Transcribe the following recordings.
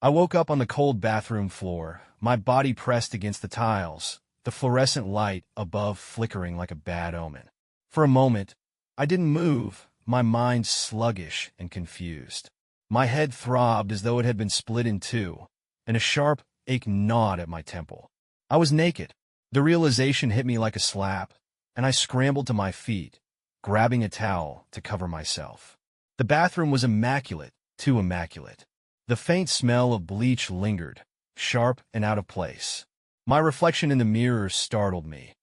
I woke up on the cold bathroom floor, my body pressed against the tiles, the fluorescent light above flickering like a bad omen. For a moment, I didn't move, my mind sluggish and confused. My head throbbed as though it had been split in two, and a sharp ache gnawed at my temple. I was naked. The realization hit me like a slap, and I scrambled to my feet, grabbing a towel to cover myself. The bathroom was immaculate, too immaculate. The faint smell of bleach lingered, sharp and out of place. My reflection in the mirror startled me.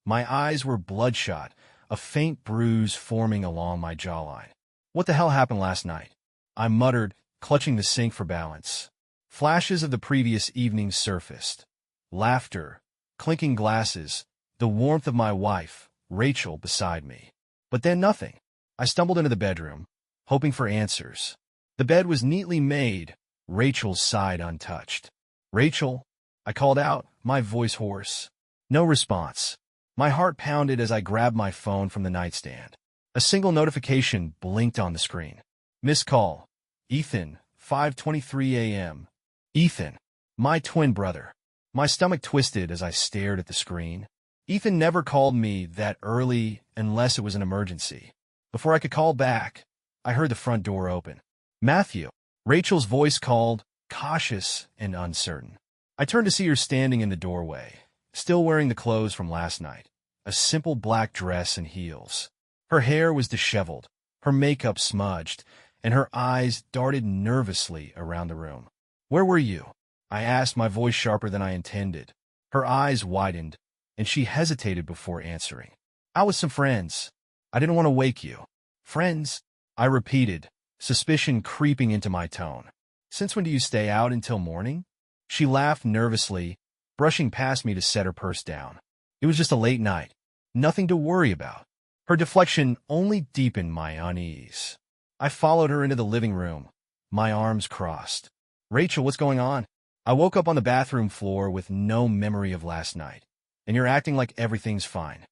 My eyes were bloodshot, a faint bruise forming along my jawline. What the hell happened last night? I muttered, clutching the sink for balance. Flashes of the previous evening surfaced. Laughter, clinking glasses, the warmth of my wife, Rachel, beside me. But then nothing. I stumbled into the bedroom, hoping for answers. The bed was neatly made, Rachel's side untouched. "Rachel," I called out, my voice hoarse. No response. My heart pounded as I grabbed my phone from the nightstand. A single notification blinked on the screen. Missed call. Ethan, 5:23 a.m. Ethan, my twin brother. My stomach twisted as I stared at the screen. Ethan never called me that early unless it was an emergency. Before I could call back, I heard the front door open. "Matthew," Rachel's voice called, cautious and uncertain. I turned to see her standing in the doorway, still wearing the clothes from last night, a simple black dress and heels. Her hair was disheveled, her makeup smudged, and her eyes darted nervously around the room. "Where were you?" I asked, my voice sharper than I intended. Her eyes widened, and she hesitated before answering. "Out with some friends. I didn't want to wake you." "Friends?" I repeated, suspicion creeping into my tone. "Since when do you stay out until morning?" She laughed nervously, brushing past me to set her purse down. "It was just a late night. Nothing to worry about." Her deflection only deepened my unease. I followed her into the living room, my arms crossed. "Rachel, what's going on?" "I woke up on the bathroom floor with no memory of last night, and you're acting like everything's fine."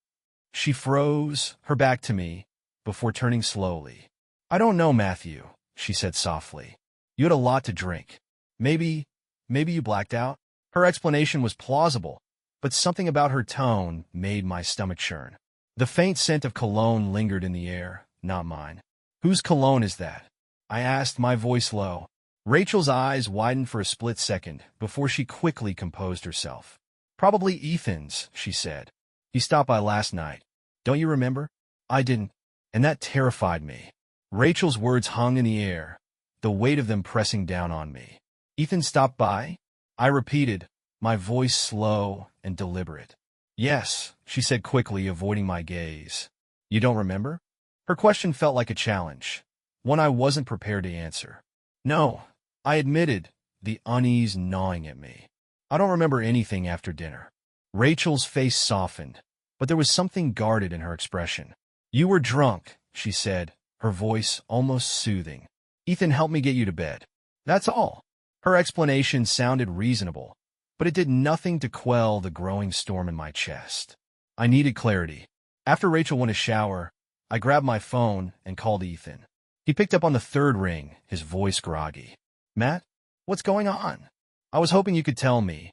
She froze, her back to me, before turning slowly. "I don't know, Matthew," she said softly. "You had a lot to drink. Maybe you blacked out." Her explanation was plausible, but something about her tone made my stomach churn. The faint scent of cologne lingered in the air, not mine. "Whose cologne is that?" I asked, my voice low. Rachel's eyes widened for a split second before she quickly composed herself. "Probably Ethan's," she said. "He stopped by last night. Don't you remember?" I didn't, and that terrified me. Rachel's words hung in the air, the weight of them pressing down on me. "Ethan stopped by?" I repeated, my voice slow and deliberate. "Yes," she said quickly, avoiding my gaze. "You don't remember?" Her question felt like a challenge, one I wasn't prepared to answer. "No," I admitted, the unease gnawing at me. "I don't remember anything after dinner." Rachel's face softened, but there was something guarded in her expression. "You were drunk," she said, her voice almost soothing. "Ethan helped me get you to bed. That's all." Her explanation sounded reasonable, but it did nothing to quell the growing storm in my chest. I needed clarity. After Rachel went to shower, I grabbed my phone and called Ethan. He picked up on the third ring, his voice groggy. "Matt, what's going on?" "I was hoping you could tell me,"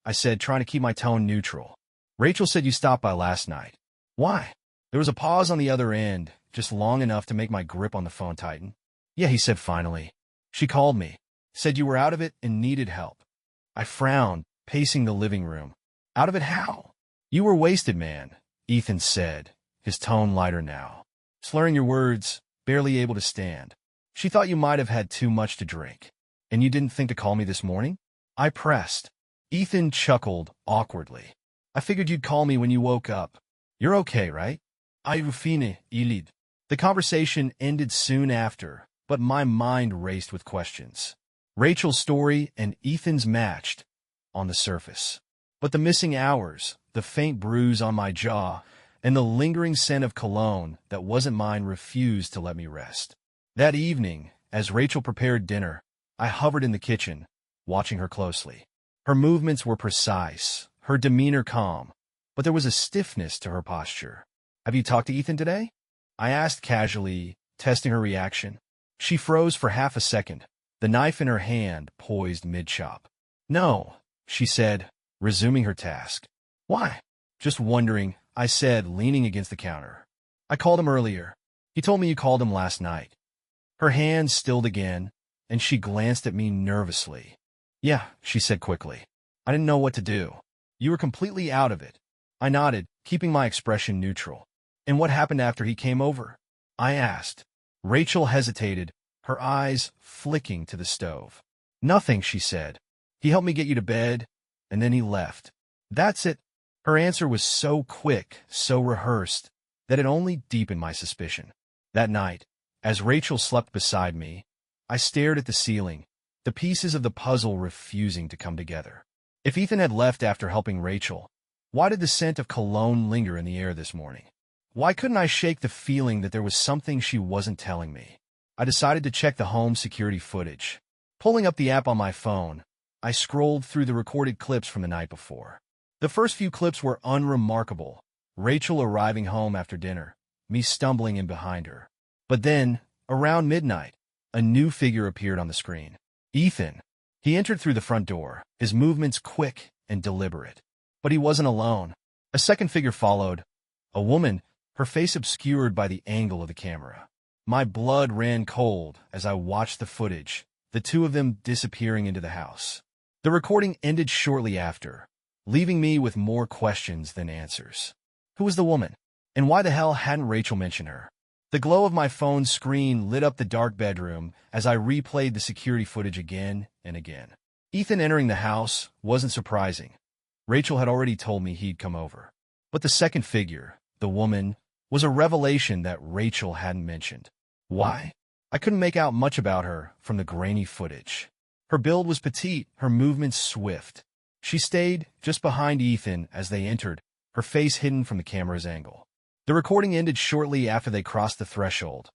I said, trying to keep my tone neutral. "Rachel said you stopped by last night." "Why?" There was a pause on the other end, just long enough to make my grip on the phone tighten. "Yeah," he said finally. "She called me. Said you were out of it and needed help." I frowned, pacing the living room. "Out of it how?" "You were wasted, man," Ethan said, his tone lighter now. "Slurring your words, barely able to stand. She thought you might have had too much to drink. And you didn't think to call me this morning?" I pressed. Ethan chuckled awkwardly. "I figured you'd call me when you woke up. You're okay, right?" "Fine, Elid." The conversation ended soon after, but my mind raced with questions. Rachel's story and Ethan's matched on the surface. But the missing hours, the faint bruise on my jaw, and the lingering scent of cologne that wasn't mine refused to let me rest. That evening, as Rachel prepared dinner, I hovered in the kitchen, watching her closely. Her movements were precise, her demeanor calm, but there was a stiffness to her posture. "Have you talked to Ethan today?" I asked casually, testing her reaction. She froze for half a second, the knife in her hand poised mid-chop. "No," she said, resuming her task. "Why?" "Just wondering," I said, leaning against the counter. "I called him earlier. He told me you called him last night." Her hand stilled again, and she glanced at me nervously. "Yeah," she said quickly. I didn't know what to do. "You were completely out of it." I nodded, keeping my expression neutral. "And what happened after he came over?" I asked. Rachel hesitated, her eyes flicking to the stove. "Nothing," she said. "He helped me get you to bed, and then he left." "That's it." Her answer was so quick, so rehearsed, that it only deepened my suspicion. That night, as Rachel slept beside me, I stared at the ceiling, the pieces of the puzzle refusing to come together. If Ethan had left after helping Rachel, why did the scent of cologne linger in the air this morning? Why couldn't I shake the feeling that there was something she wasn't telling me? I decided to check the home security footage. Pulling up the app on my phone, I scrolled through the recorded clips from the night before. The first few clips were unremarkable. Rachel arriving home after dinner, me stumbling in behind her. But then, around midnight, a new figure appeared on the screen. Ethan. He entered through the front door, his movements quick and deliberate. But he wasn't alone. A second figure followed. A woman, her face obscured by the angle of the camera. My blood ran cold as I watched the footage, the two of them disappearing into the house. The recording ended shortly after, leaving me with more questions than answers. Who was the woman? And why the hell hadn't Rachel mentioned her? The glow of my phone's screen lit up the dark bedroom as I replayed the security footage again and again. Ethan entering the house wasn't surprising. Rachel had already told me he'd come over. But the second figure, the woman, was a revelation that Rachel hadn't mentioned. Why? I couldn't make out much about her from the grainy footage. Her build was petite, her movements swift. She stayed just behind Ethan as they entered, her face hidden from the camera's angle. The recording ended shortly after they crossed the threshold,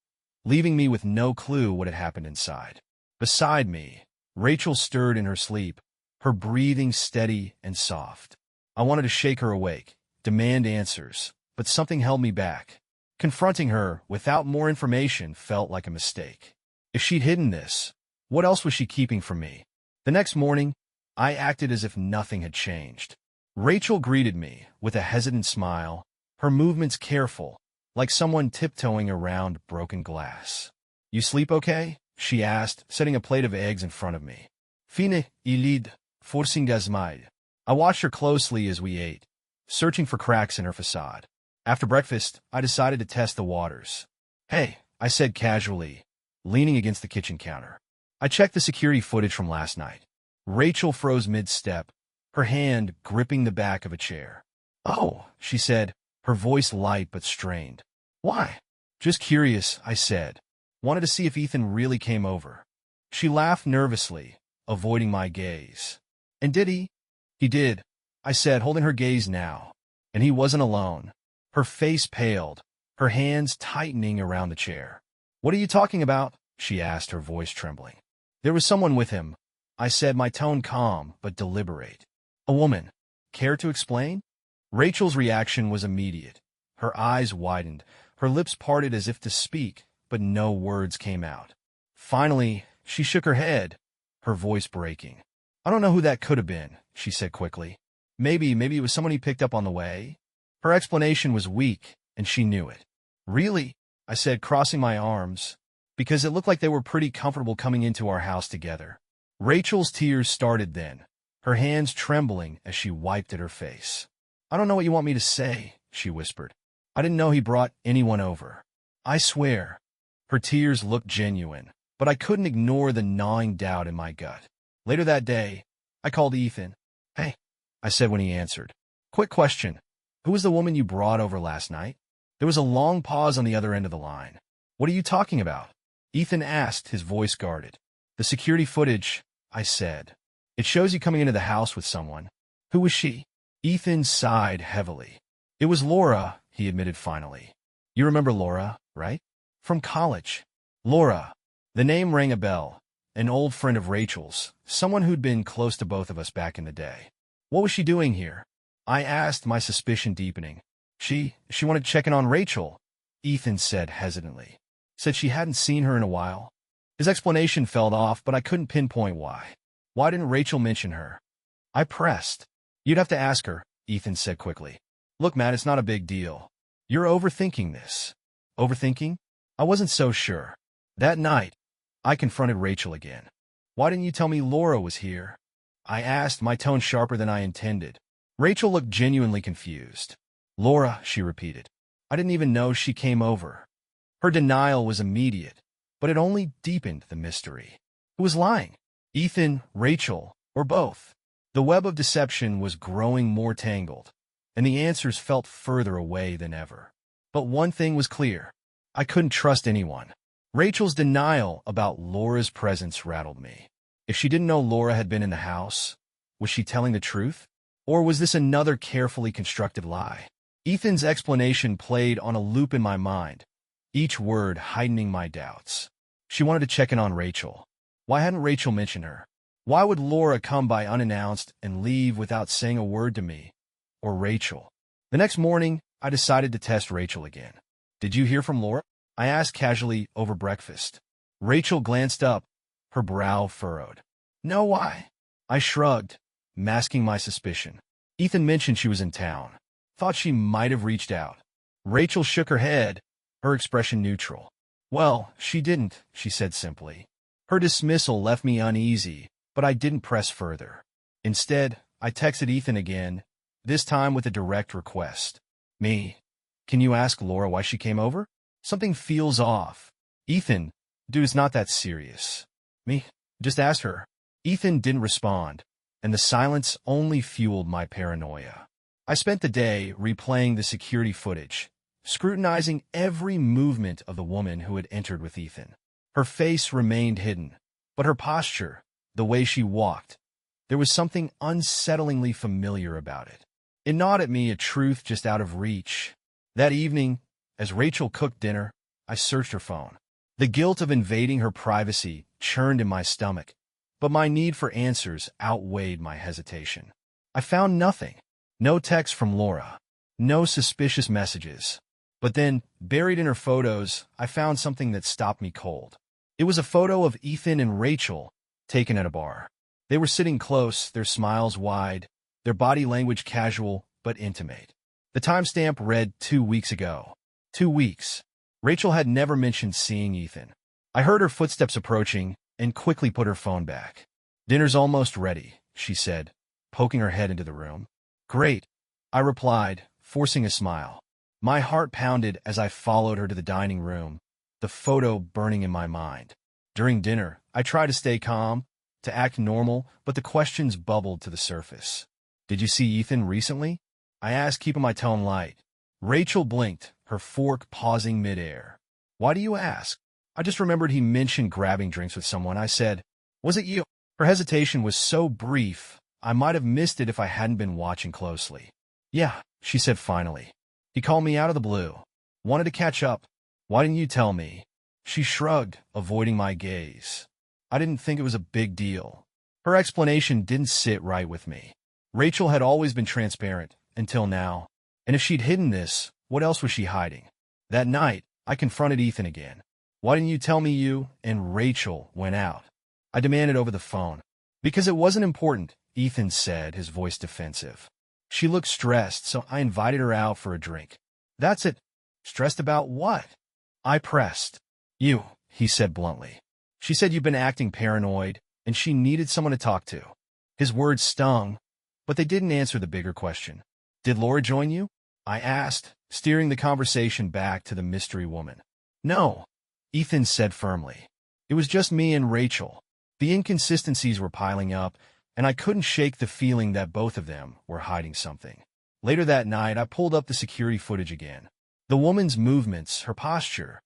leaving me with no clue what had happened inside. Beside me, Rachel stirred in her sleep, her breathing steady and soft. I wanted to shake her awake, demand answers, but something held me back. Confronting her without more information felt like a mistake. If she'd hidden this, what else was she keeping from me? The next morning, I acted as if nothing had changed. Rachel greeted me with a hesitant smile, her movements careful, like someone tiptoeing around broken glass. "You sleep okay?" she asked, setting a plate of eggs in front of me. "Fine, ilid, forcing desmaid." I watched her closely as we ate, searching for cracks in her facade. After breakfast, I decided to test the waters. "Hey," I said casually, leaning against the kitchen counter. I checked the security footage from last night. Rachel froze mid-step, her hand gripping the back of a chair. "Oh," she said, her voice light but strained. "Why?" "Just curious," I said. "Wanted to see if Ethan really came over." She laughed nervously, avoiding my gaze. "And did he?" "He did," I said, holding her gaze now. "And he wasn't alone." Her face paled, her hands tightening around the chair. "What are you talking about?" she asked, her voice trembling. "There was someone with him," I said, my tone calm but deliberate. "A woman. Care to explain?" Rachel's reaction was immediate. Her eyes widened, her lips parted as if to speak, but no words came out. Finally, she shook her head, her voice breaking. "I don't know who that could have been," she said quickly. Maybe it was someone he picked up on the way." Her explanation was weak, and she knew it. "Really?" I said, crossing my arms, because it looked like they were pretty comfortable coming into our house together. Rachel's tears started then, her hands trembling as she wiped at her face. "I don't know what you want me to say," she whispered. "I didn't know he brought anyone over. I swear." Her tears looked genuine, but I couldn't ignore the gnawing doubt in my gut. Later that day, I called Ethan. "Hey," I said when he answered. "Quick question. Who was the woman you brought over last night?" There was a long pause on the other end of the line. "What are you talking about?" Ethan asked, his voice guarded. "The security footage," I said. "It shows you coming into the house with someone." "Who was she?" Ethan sighed heavily. "It was Laura," he admitted finally. "You remember Laura, right? From college." Laura. The name rang a bell. An old friend of Rachel's, someone who'd been close to both of us back in the day. "What was she doing here?" I asked, my suspicion deepening. She wanted to check in on Rachel," Ethan said hesitantly. "Said she hadn't seen her in a while." His explanation fell off, but I couldn't pinpoint why. Why didn't Rachel mention her? I pressed. You'd have to ask her, Ethan said quickly. Look, Matt, it's not a big deal. You're overthinking this. Overthinking? I wasn't so sure. That night, I confronted Rachel again. Why didn't you tell me Laura was here? I asked, my tone sharper than I intended. Rachel looked genuinely confused. Laura, she repeated. I didn't even know she came over. Her denial was immediate, but it only deepened the mystery. Who was lying? Ethan, Rachel, or both? The web of deception was growing more tangled, and the answers felt further away than ever. But one thing was clear. I couldn't trust anyone. Rachel's denial about Laura's presence rattled me. If she didn't know Laura had been in the house, was she telling the truth? Or was this another carefully constructed lie? Ethan's explanation played on a loop in my mind, each word heightening my doubts. She wanted to check in on Rachel. Why hadn't Rachel mentioned her? Why would Laura come by unannounced and leave without saying a word to me? Or Rachel? The next morning, I decided to test Rachel again. Did you hear from Laura? I asked casually over breakfast. Rachel glanced up, her brow furrowed. No, why? I shrugged, masking my suspicion. Ethan mentioned she was in town. Thought she might have reached out. Rachel shook her head, her expression neutral. Well, she didn't, she said simply. Her dismissal left me uneasy, but I didn't press further. Instead, I texted Ethan again, this time with a direct request. Me. Can you ask Laura why she came over? Something feels off. Ethan, dude, it's not that serious. Me? Just ask her. Ethan didn't respond, and the silence only fueled my paranoia. I spent the day replaying the security footage, scrutinizing every movement of the woman who had entered with Ethan. Her face remained hidden, but her posture, the way she walked, there was something unsettlingly familiar about it. It gnawed at me, a truth just out of reach. That evening, as Rachel cooked dinner, I searched her phone. The guilt of invading her privacy churned in my stomach, but my need for answers outweighed my hesitation. I found nothing. No text from Laura. No suspicious messages. But then, buried in her photos, I found something that stopped me cold. It was a photo of Ethan and Rachel, taken at a bar. They were sitting close, their smiles wide, their body language casual but intimate. The timestamp read 2 weeks ago. 2 weeks. Rachel had never mentioned seeing Ethan. I heard her footsteps approaching and quickly put her phone back. Dinner's almost ready, she said, poking her head into the room. Great, I replied, forcing a smile. My heart pounded as I followed her to the dining room, the photo burning in my mind. During dinner, I tried to stay calm, to act normal, but the questions bubbled to the surface. Did you see Ethan recently? I asked, keeping my tone light. Rachel blinked, her fork pausing midair. Why do you ask? I just remembered he mentioned grabbing drinks with someone. I said, was it you? Her hesitation was so brief, I might have missed it if I hadn't been watching closely. Yeah, she said finally. He called me out of the blue. Wanted to catch up. Why didn't you tell me? She shrugged, avoiding my gaze. I didn't think it was a big deal. Her explanation didn't sit right with me. Rachel had always been transparent, until now. And if she'd hidden this, what else was she hiding? That night, I confronted Ethan again. Why didn't you tell me you and Rachel went out? I demanded over the phone. Because it wasn't important, Ethan said, his voice defensive. She looked stressed, so I invited her out for a drink. That's it. Stressed about what? I pressed. You, he said bluntly. She said you've been acting paranoid, and she needed someone to talk to. His words stung, but they didn't answer the bigger question. Did Laura join you? I asked, steering the conversation back to the mystery woman. No, Ethan said firmly. It was just me and Rachel. The inconsistencies were piling up, and I couldn't shake the feeling that both of them were hiding something. Later that night, I pulled up the security footage again. The woman's movements, her posture,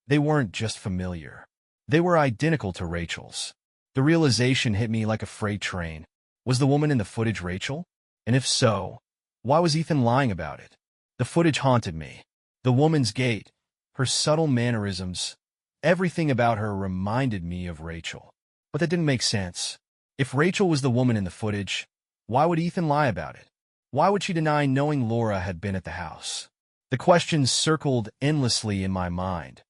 they weren't just familiar. They were identical to Rachel's. The realization hit me like a freight train. Was the woman in the footage Rachel? And if so, why was Ethan lying about it? The footage haunted me. The woman's gait, her subtle mannerisms, everything about her reminded me of Rachel. But that didn't make sense. If Rachel was the woman in the footage, why would Ethan lie about it? Why would she deny knowing Laura had been at the house? The questions circled endlessly in my mind.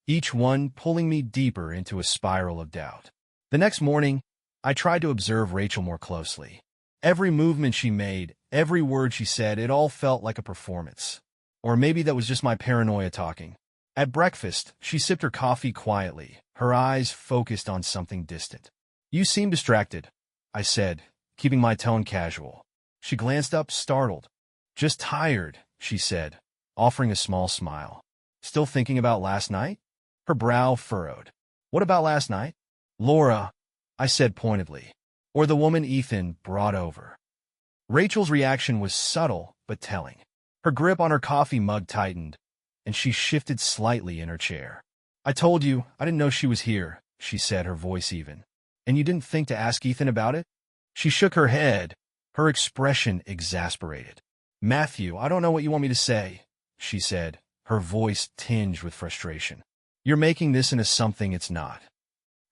each one pulling me deeper into a spiral of doubt. The next morning, I tried to observe Rachel more closely. Every movement she made, every word she said, it all felt like a performance. Or maybe that was just my paranoia talking. At breakfast, she sipped her coffee quietly, her eyes focused on something distant. "You seem distracted," I said, keeping my tone casual. She glanced up, startled. "Just tired," she said, offering a small smile. "Still thinking about last night?" Her brow furrowed. "What about last night?" "Laura," I said pointedly. "Or the woman Ethan brought over." Rachel's reaction was subtle but telling. Her grip on her coffee mug tightened, and she shifted slightly in her chair. "I told you, I didn't know she was here," she said, her voice even. "And you didn't think to ask Ethan about it?" She shook her head, her expression exasperated. "Matthew, I don't know what you want me to say," she said, her voice tinged with frustration. "You're making this into something it's not."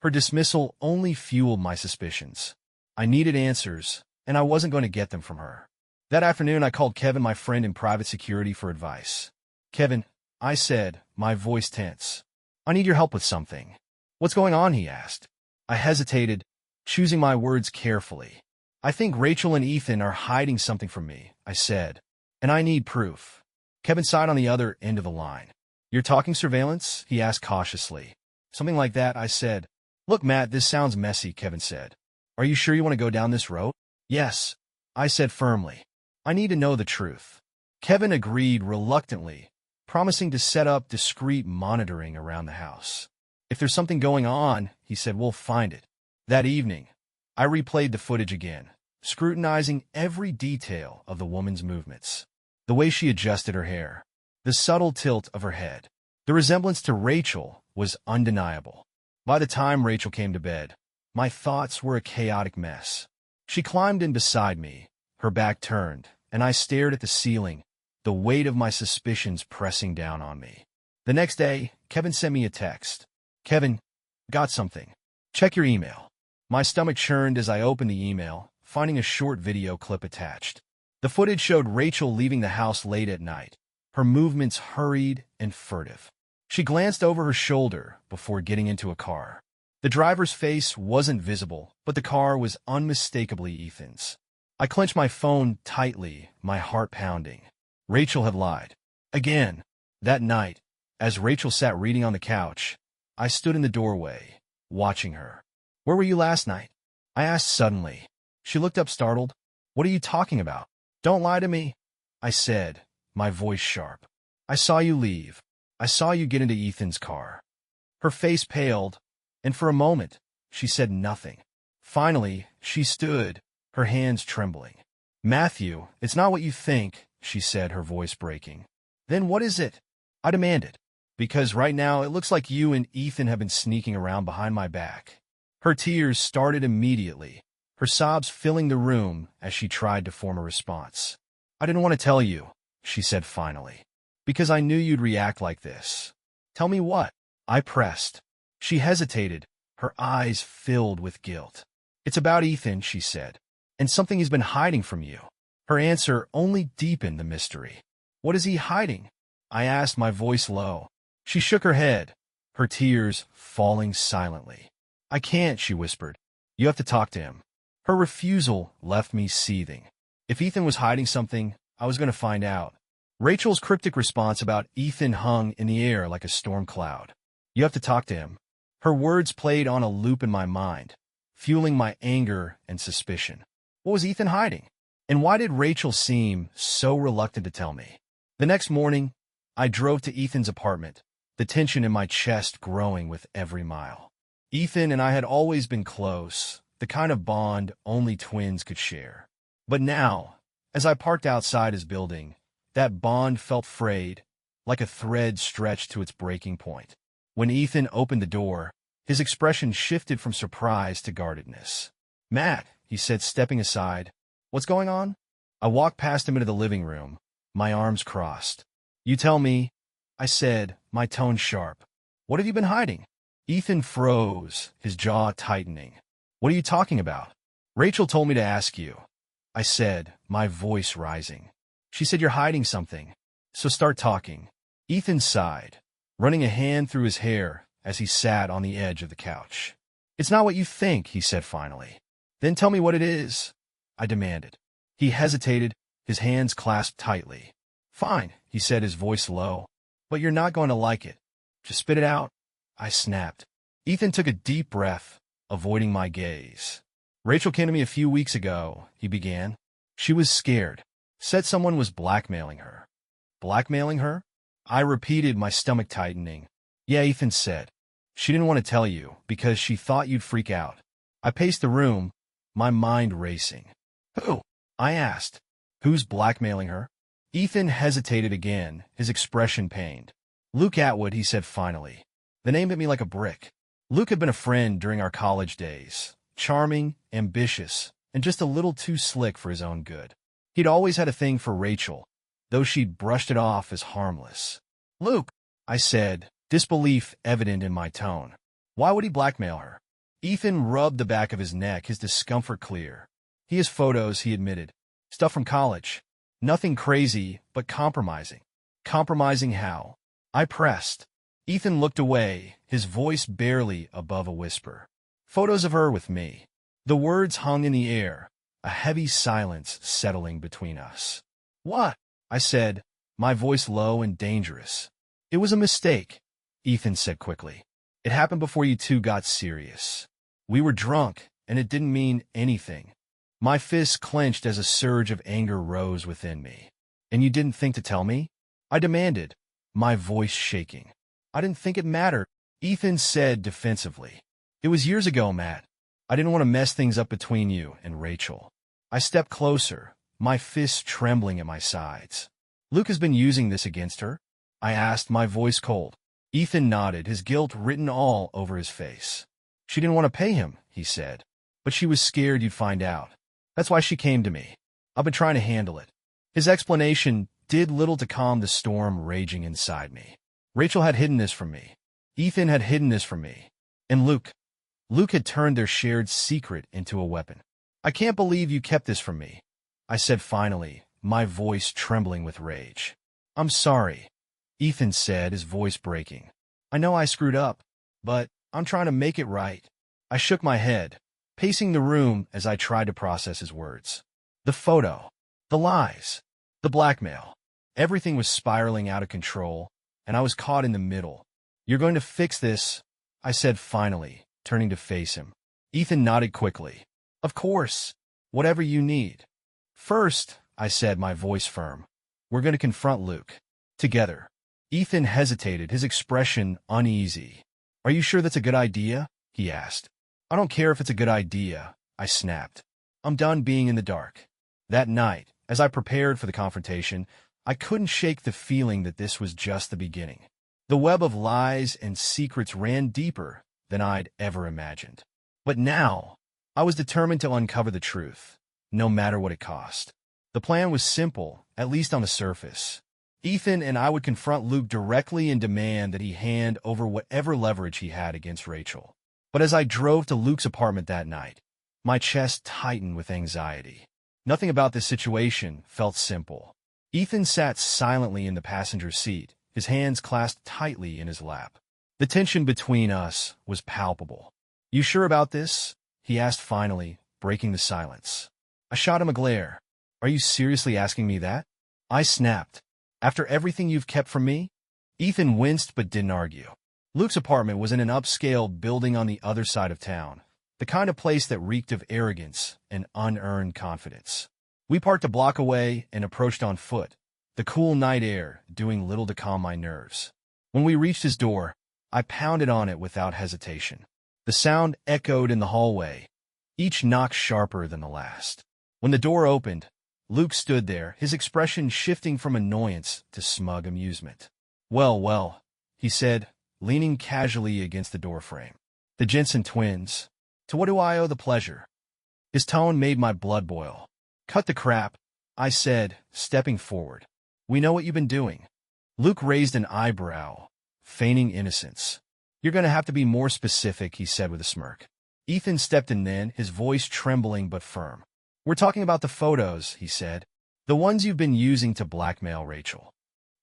Her dismissal only fueled my suspicions. I needed answers, and I wasn't going to get them from her. That afternoon, I called Kevin, my friend in private security, for advice. "Kevin," I said, my voice tense, "I need your help with something." "What's going on?" he asked. I hesitated, choosing my words carefully. "I think Rachel and Ethan are hiding something from me," I said, "and I need proof." Kevin sighed on the other end of the line. "You're talking surveillance?" he asked cautiously. "Something like that," I said. "Look, Matt, this sounds messy," Kevin said. "Are you sure you want to go down this road?" "Yes," I said firmly. "I need to know the truth." Kevin agreed reluctantly, promising to set up discreet monitoring around the house. "If there's something going on," he said, "we'll find it." That evening, I replayed the footage again, scrutinizing every detail of the woman's movements. The way she adjusted her hair, the subtle tilt of her head. The resemblance to Rachel was undeniable. By the time Rachel came to bed, my thoughts were a chaotic mess. She climbed in beside me, her back turned, and I stared at the ceiling, the weight of my suspicions pressing down on me. The next day, Kevin sent me a text. "Kevin, got something. Check your email." My stomach churned as I opened the email, finding a short video clip attached. The footage showed Rachel leaving the house late at night, her movements hurried and furtive. She glanced over her shoulder before getting into a car. The driver's face wasn't visible, but the car was unmistakably Ethan's. I clenched my phone tightly, my heart pounding. Rachel had lied. Again. That night, as Rachel sat reading on the couch, I stood in the doorway, watching her. "Where were you last night?" I asked suddenly. She looked up startled. "What are you talking about?" "Don't lie to me," I said, my voice sharp. "I saw you leave. I saw you get into Ethan's car." Her face paled, and for a moment, she said nothing. Finally, she stood, her hands trembling. "Matthew, it's not what you think," she said, her voice breaking. "Then what is it?" I demanded. "Because right now it looks like you and Ethan have been sneaking around behind my back." Her tears started immediately, her sobs filling the room as she tried to form a response. "I didn't want to tell you," she said finally, "because I knew you'd react like this." "Tell me what?" I pressed. She hesitated, her eyes filled with guilt. "It's about Ethan," she said, "and something he's been hiding from you." Her answer only deepened the mystery. "What is he hiding?" I asked, my voice low. She shook her head, her tears falling silently. "I can't," she whispered. "You have to talk to him." Her refusal left me seething. If Ethan was hiding something, I was going to find out. Rachel's cryptic response about Ethan hung in the air like a storm cloud. "You have to talk to him." Her words played on a loop in my mind, fueling my anger and suspicion. What was Ethan hiding? And why did Rachel seem so reluctant to tell me? The next morning, I drove to Ethan's apartment, the tension in my chest growing with every mile. Ethan and I had always been close, the kind of bond only twins could share. But now, as I parked outside his building, that bond felt frayed, like a thread stretched to its breaking point. When Ethan opened the door, his expression shifted from surprise to guardedness. "Matt," he said, stepping aside. "What's going on?" I walked past him into the living room, my arms crossed. "You tell me," I said, my tone sharp. "What have you been hiding?" Ethan froze, his jaw tightening. "What are you talking about?" "Rachel told me to ask you," I said, my voice rising. "She said you're hiding something, so start talking." Ethan sighed. running a hand through his hair as he sat on the edge of the couch. "It's not what you think," he said finally. "Then tell me what it is," I demanded. He hesitated, his hands clasped tightly. "Fine," he said, his voice low. "But you're not going to like it. Just spit it out," I snapped. Ethan took a deep breath, avoiding my gaze. "Rachel came to me a few weeks ago," he began. "She was scared. Said someone was blackmailing her." "Blackmailing her?" I repeated, my stomach tightening. "Yeah," Ethan said. "She didn't want to tell you because she thought you'd freak out." I paced the room, my mind racing. "Who?" I asked. "Who's blackmailing her?" Ethan hesitated again, his expression pained. "Luke Atwood," he said finally. The name hit me like a brick. Luke had been a friend during our college days. Charming, ambitious, and just a little too slick for his own good. He'd always had a thing for Rachel, though she'd brushed it off as harmless. "Luke," I said, disbelief evident in my tone. "Why would he blackmail her?" Ethan rubbed the back of his neck, his discomfort clear. "He has photos," he admitted. "Stuff from college. Nothing crazy, but compromising." "Compromising how?" I pressed. Ethan looked away, his voice barely above a whisper. "Photos of her with me." The words hung in the air, a heavy silence settling between us. "What?" I said, my voice low and dangerous. "It was a mistake," Ethan said quickly. "It happened before you two got serious. We were drunk, and it didn't mean anything." My fists clenched as a surge of anger rose within me. "And you didn't think to tell me?" I demanded, my voice shaking. "I didn't think it mattered," Ethan said defensively. "It was years ago, Matt. I didn't want to mess things up between you and Rachel." I stepped closer, my fists trembling at my sides. "Luke has been using this against her?" I asked, my voice cold. Ethan nodded, his guilt written all over his face. "She didn't want to pay him," he said. "But she was scared you'd find out. That's why she came to me. I've been trying to handle it." His explanation did little to calm the storm raging inside me. Rachel had hidden this from me. Ethan had hidden this from me. And Luke had turned their shared secret into a weapon. "I can't believe you kept this from me," I said finally, my voice trembling with rage. "I'm sorry," Ethan said, his voice breaking. "I know I screwed up, but I'm trying to make it right." I shook my head, pacing the room as I tried to process his words. The photo, the lies, the blackmail. Everything was spiraling out of control, and I was caught in the middle. "You're going to fix this," I said finally, turning to face him. Ethan nodded quickly. "Of course. Whatever you need." "First," I said, my voice firm, "we're going to confront Luke. Together." Ethan hesitated, his expression uneasy. "Are you sure that's a good idea?" he asked. "I don't care if it's a good idea," I snapped. "I'm done being in the dark." That night, as I prepared for the confrontation, I couldn't shake the feeling that this was just the beginning. The web of lies and secrets ran deeper than I'd ever imagined. But now, I was determined to uncover the truth, no matter what it cost. The plan was simple, at least on the surface. Ethan and I would confront Luke directly and demand that he hand over whatever leverage he had against Rachel. But as I drove to Luke's apartment that night, my chest tightened with anxiety. Nothing about this situation felt simple. Ethan sat silently in the passenger seat, his hands clasped tightly in his lap. The tension between us was palpable. "You sure about this?" he asked finally, breaking the silence. I shot him a glare. "Are you seriously asking me that?" I snapped. "After everything you've kept from me?" Ethan winced but didn't argue. Luke's apartment was in an upscale building on the other side of town, the kind of place that reeked of arrogance and unearned confidence. We parked a block away and approached on foot, the cool night air doing little to calm my nerves. When we reached his door, I pounded on it without hesitation. The sound echoed in the hallway, each knock sharper than the last. When the door opened, Luke stood there, his expression shifting from annoyance to smug amusement. Well, he said, leaning casually against the doorframe. "The Jensen twins. To what do I owe the pleasure?" His tone made my blood boil. "Cut the crap," I said, stepping forward. "We know what you've been doing." Luke raised an eyebrow, feigning innocence. "You're going to have to be more specific," he said with a smirk. Ethan stepped in then, his voice trembling but firm. "We're talking about the photos," he said. "The ones you've been using to blackmail Rachel."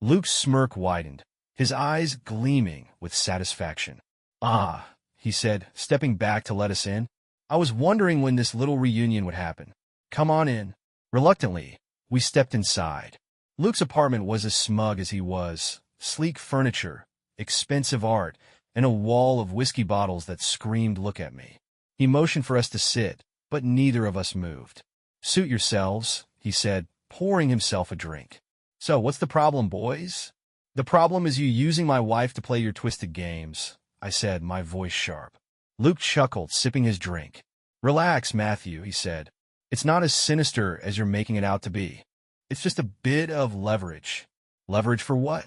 Luke's smirk widened. his eyes gleaming with satisfaction. "Ah," he said, stepping back to let us in. "I was wondering when this little reunion would happen. Come on in." Reluctantly, we stepped inside. Luke's apartment was as smug as he was. Sleek furniture, expensive art, and a wall of whiskey bottles that screamed, "Look at me." He motioned for us to sit, but neither of us moved. "Suit yourselves," he said, pouring himself a drink. "So, what's the problem, boys?" "The problem is you using my wife to play your twisted games," I said, my voice sharp. Luke chuckled, sipping his drink. "Relax, Matthew," he said. "It's not as sinister as you're making it out to be. It's just a bit of leverage." "Leverage for what?"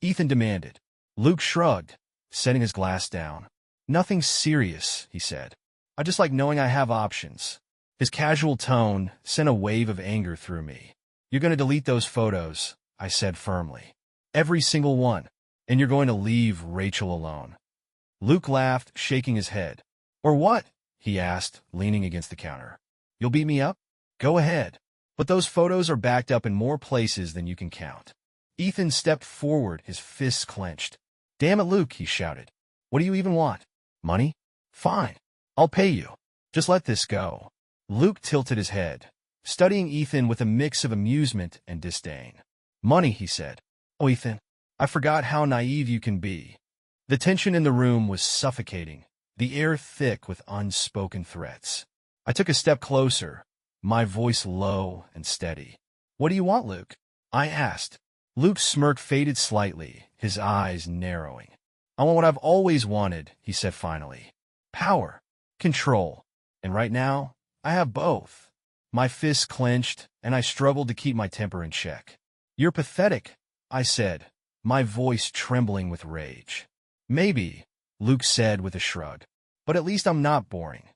Ethan demanded. Luke shrugged, setting his glass down. "Nothing serious," he said. "I just like knowing I have options." His casual tone sent a wave of anger through me. "You're going to delete those photos," I said firmly. "Every single one. And you're going to leave Rachel alone." Luke laughed, shaking his head. "Or what?" he asked, leaning against the counter. "You'll beat me up? Go ahead. But those photos are backed up in more places than you can count." Ethan stepped forward, his fists clenched. "Damn it, Luke," he shouted. "What do you even want? Money? Fine. I'll pay you. Just let this go." Luke tilted his head, studying Ethan with a mix of amusement and disdain. "Money," he said. "Oh, Ethan, I forgot how naive you can be." The tension in the room was suffocating, the air thick with unspoken threats. I took a step closer, my voice low and steady. "What do you want, Luke?" I asked. Luke's smirk faded slightly, his eyes narrowing. "I want what I've always wanted," he said finally. "Power. Control. And right now, I have both." My fists clenched, and I struggled to keep my temper in check. "You're pathetic," I said, my voice trembling with rage. "Maybe," Luke said with a shrug. "But at least I'm not boring."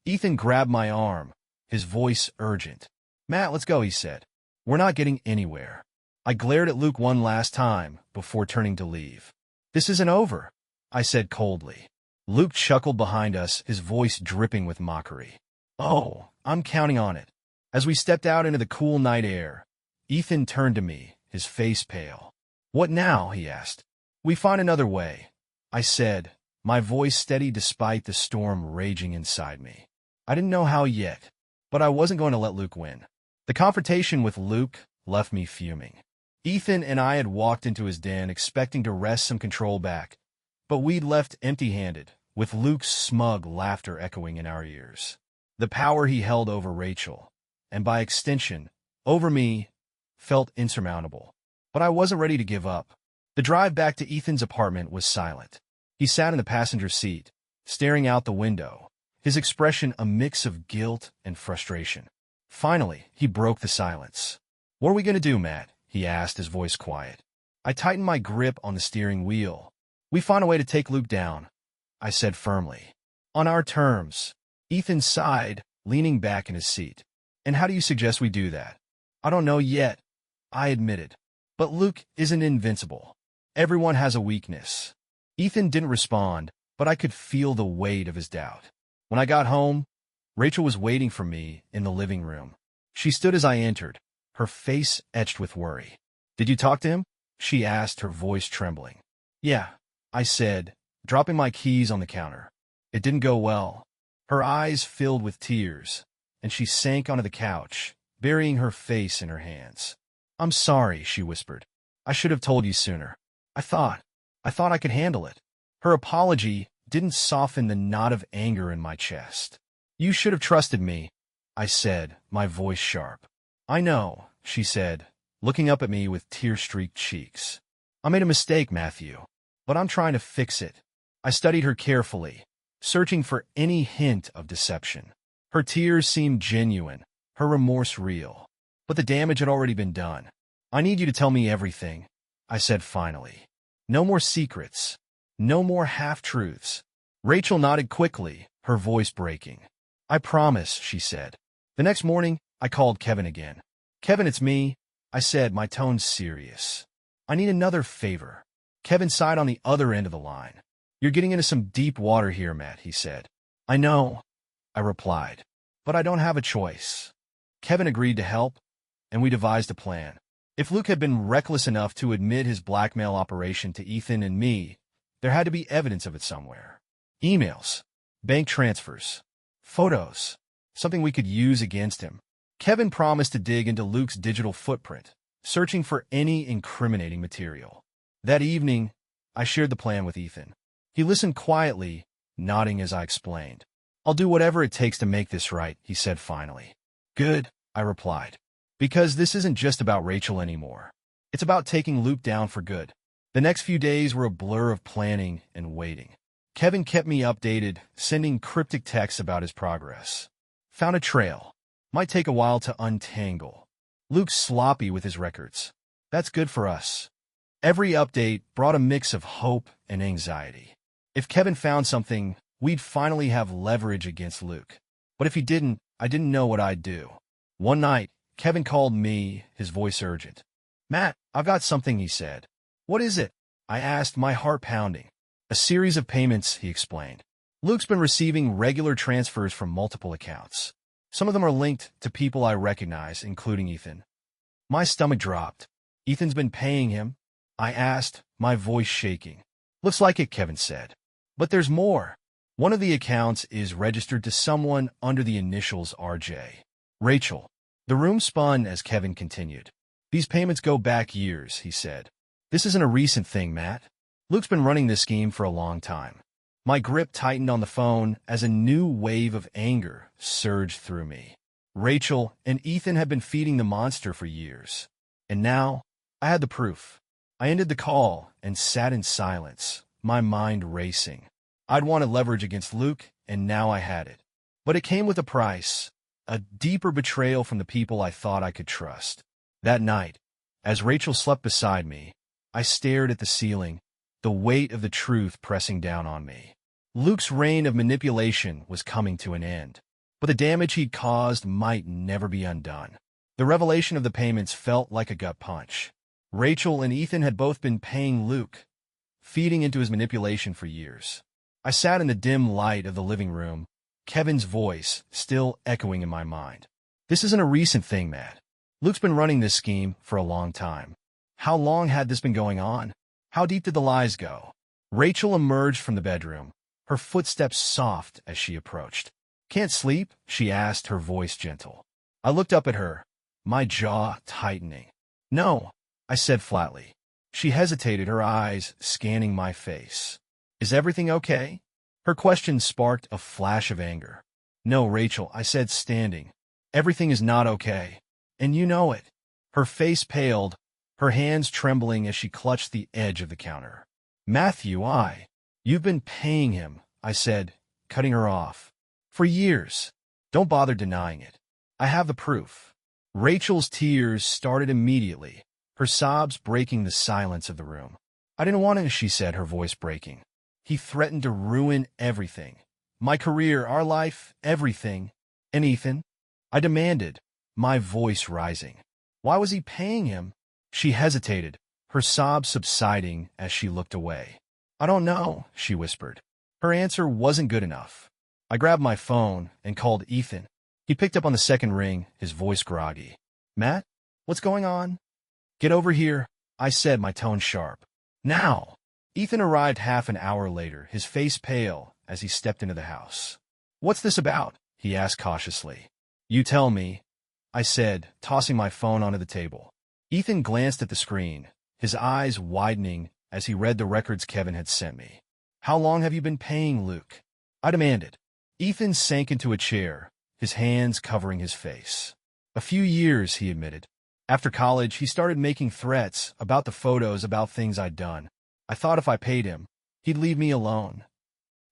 Ethan grabbed my arm, his voice urgent. "Matt, let's go," he said. "We're not getting anywhere." I glared at Luke one last time before turning to leave. "This isn't over," I said coldly. Luke chuckled behind us, his voice dripping with mockery. "Oh, I'm counting on it." As we stepped out into the cool night air, Ethan turned to me, his face pale. "What now?" he asked. "We find another way," I said, my voice steady despite the storm raging inside me. I didn't know how yet, but I wasn't going to let Luke win. The confrontation with Luke left me fuming. Ethan and I had walked into his den expecting to wrest some control back, but we'd left empty-handed, with Luke's smug laughter echoing in our ears. The power he held over Rachel, and by extension, over me, felt insurmountable. But I wasn't ready to give up. The drive back to Ethan's apartment was silent. He sat in the passenger seat, staring out the window, his expression a mix of guilt and frustration. Finally, he broke the silence. "What are we going to do, Matt?" he asked, his voice quiet. I tightened my grip on the steering wheel. "We find a way to take Luke down," I said firmly. "On our terms." Ethan sighed, leaning back in his seat. "And how do you suggest we do that?" "I don't know yet," I admitted. "But Luke isn't invincible. Everyone has a weakness." Ethan didn't respond, but I could feel the weight of his doubt. When I got home, Rachel was waiting for me in the living room. She stood as I entered, her face etched with worry. "Did you talk to him?" she asked, her voice trembling. "Yeah," I said, dropping my keys on the counter. "It didn't go well." Her eyes filled with tears, and she sank onto the couch, burying her face in her hands. "I'm sorry," she whispered. "I should have told you sooner. I thought I could handle it." Her apology didn't soften the knot of anger in my chest. "You should have trusted me," I said, my voice sharp. "I know," she said, looking up at me with tear-streaked cheeks. "I made a mistake, Matthew, but I'm trying to fix it." I studied her carefully, searching for any hint of deception. Her tears seemed genuine, her remorse real. But the damage had already been done. "I need you to tell me everything," I said finally. "No more secrets. No more half-truths." Rachel nodded quickly, her voice breaking. "I promise," she said. The next morning, I called Kevin again. "Kevin, it's me," I said, my tone serious. "I need another favor." Kevin sighed on the other end of the line. "You're getting into some deep water here, Matt," he said. "I know," I replied, "but I don't have a choice." Kevin agreed to help, and we devised a plan. If Luke had been reckless enough to admit his blackmail operation to Ethan and me, there had to be evidence of it somewhere. Emails, bank transfers, photos, something we could use against him. Kevin promised to dig into Luke's digital footprint, searching for any incriminating material. That evening, I shared the plan with Ethan. He listened quietly, nodding as I explained. "I'll do whatever it takes to make this right," he said finally. "Good," I replied. "Because this isn't just about Rachel anymore. It's about taking Luke down for good." The next few days were a blur of planning and waiting. Kevin kept me updated, sending cryptic texts about his progress. Found a trail. Might take a while to untangle. Luke's sloppy with his records. That's good for us. Every update brought a mix of hope and anxiety. If Kevin found something, we'd finally have leverage against Luke. But if he didn't, I didn't know what I'd do. One night, Kevin called me, his voice urgent. "Matt, I've got something," he said. "What is it?" I asked, my heart pounding. "A series of payments," he explained. "Luke's been receiving regular transfers from multiple accounts. Some of them are linked to people I recognize, including Ethan." My stomach dropped. "Ethan's been paying him?" I asked, my voice shaking. "Looks like it," Kevin said. "But there's more. One of the accounts is registered to someone under the initials RJ. Rachel." The room spun as Kevin continued. "These payments go back years," he said. "This isn't a recent thing, Matt. Luke's been running this scheme for a long time." My grip tightened on the phone as a new wave of anger surged through me. Rachel and Ethan had been feeding the monster for years. And now, I had the proof. I ended the call and sat in silence, my mind racing. I'd wanted leverage against Luke, and now I had it. But it came with a price, a deeper betrayal from the people I thought I could trust. That night, as Rachel slept beside me, I stared at the ceiling, the weight of the truth pressing down on me. Luke's reign of manipulation was coming to an end, but the damage he'd caused might never be undone. The revelation of the payments felt like a gut punch. Rachel and Ethan had both been paying Luke, feeding into his manipulation for years. I sat in the dim light of the living room, Kevin's voice still echoing in my mind. "This isn't a recent thing, Matt. Luke's been running this scheme for a long time. How long had this been going on? How deep did the lies go?" Rachel emerged from the bedroom, her footsteps soft as she approached. "Can't sleep?" she asked, her voice gentle. I looked up at her, my jaw tightening. "No," I said flatly. She hesitated, her eyes scanning my face. "Is everything okay?" Her question sparked a flash of anger. "No, Rachel," I said, standing. "Everything is not okay. And you know it." Her face paled, her hands trembling as she clutched the edge of the counter. "Matthew, you've been paying him," I said, cutting her off. "For years. Don't bother denying it. I have the proof." Rachel's tears started immediately, her sobs breaking the silence of the room. "I didn't want to," she said, her voice breaking. "He threatened to ruin everything. My career, our life, everything." "And Ethan?" I demanded, my voice rising. "Why was he paying him?" She hesitated, her sobs subsiding as she looked away. "I don't know," she whispered. Her answer wasn't good enough. I grabbed my phone and called Ethan. He picked up on the second ring, his voice groggy. "Matt, what's going on?" "Get over here," I said, my tone sharp. "Now!" Ethan arrived half an hour later, his face pale as he stepped into the house. "What's this about?" he asked cautiously. "You tell me," I said, tossing my phone onto the table. Ethan glanced at the screen, his eyes widening as he read the records Kevin had sent me. "How long have you been paying Luke?" I demanded. Ethan sank into a chair, his hands covering his face. "A few years," he admitted. "After college, he started making threats about the photos, about things I'd done. I thought if I paid him, he'd leave me alone."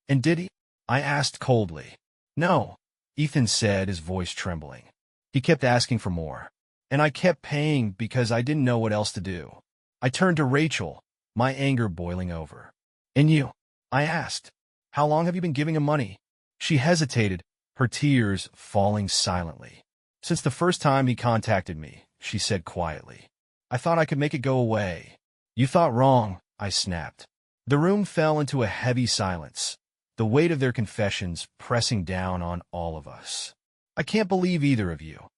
"And did he?" I asked coldly. "No," Ethan said, his voice trembling. "He kept asking for more. And I kept paying because I didn't know what else to do." I turned to Rachel, my anger boiling over. "And you?" I asked. "How long have you been giving him money?" She hesitated, her tears falling silently. "Since the first time he contacted me," she said quietly. "I thought I could make it go away." "You thought wrong," I snapped. The room fell into a heavy silence, the weight of their confessions pressing down on all of us. "I can't believe either of you,"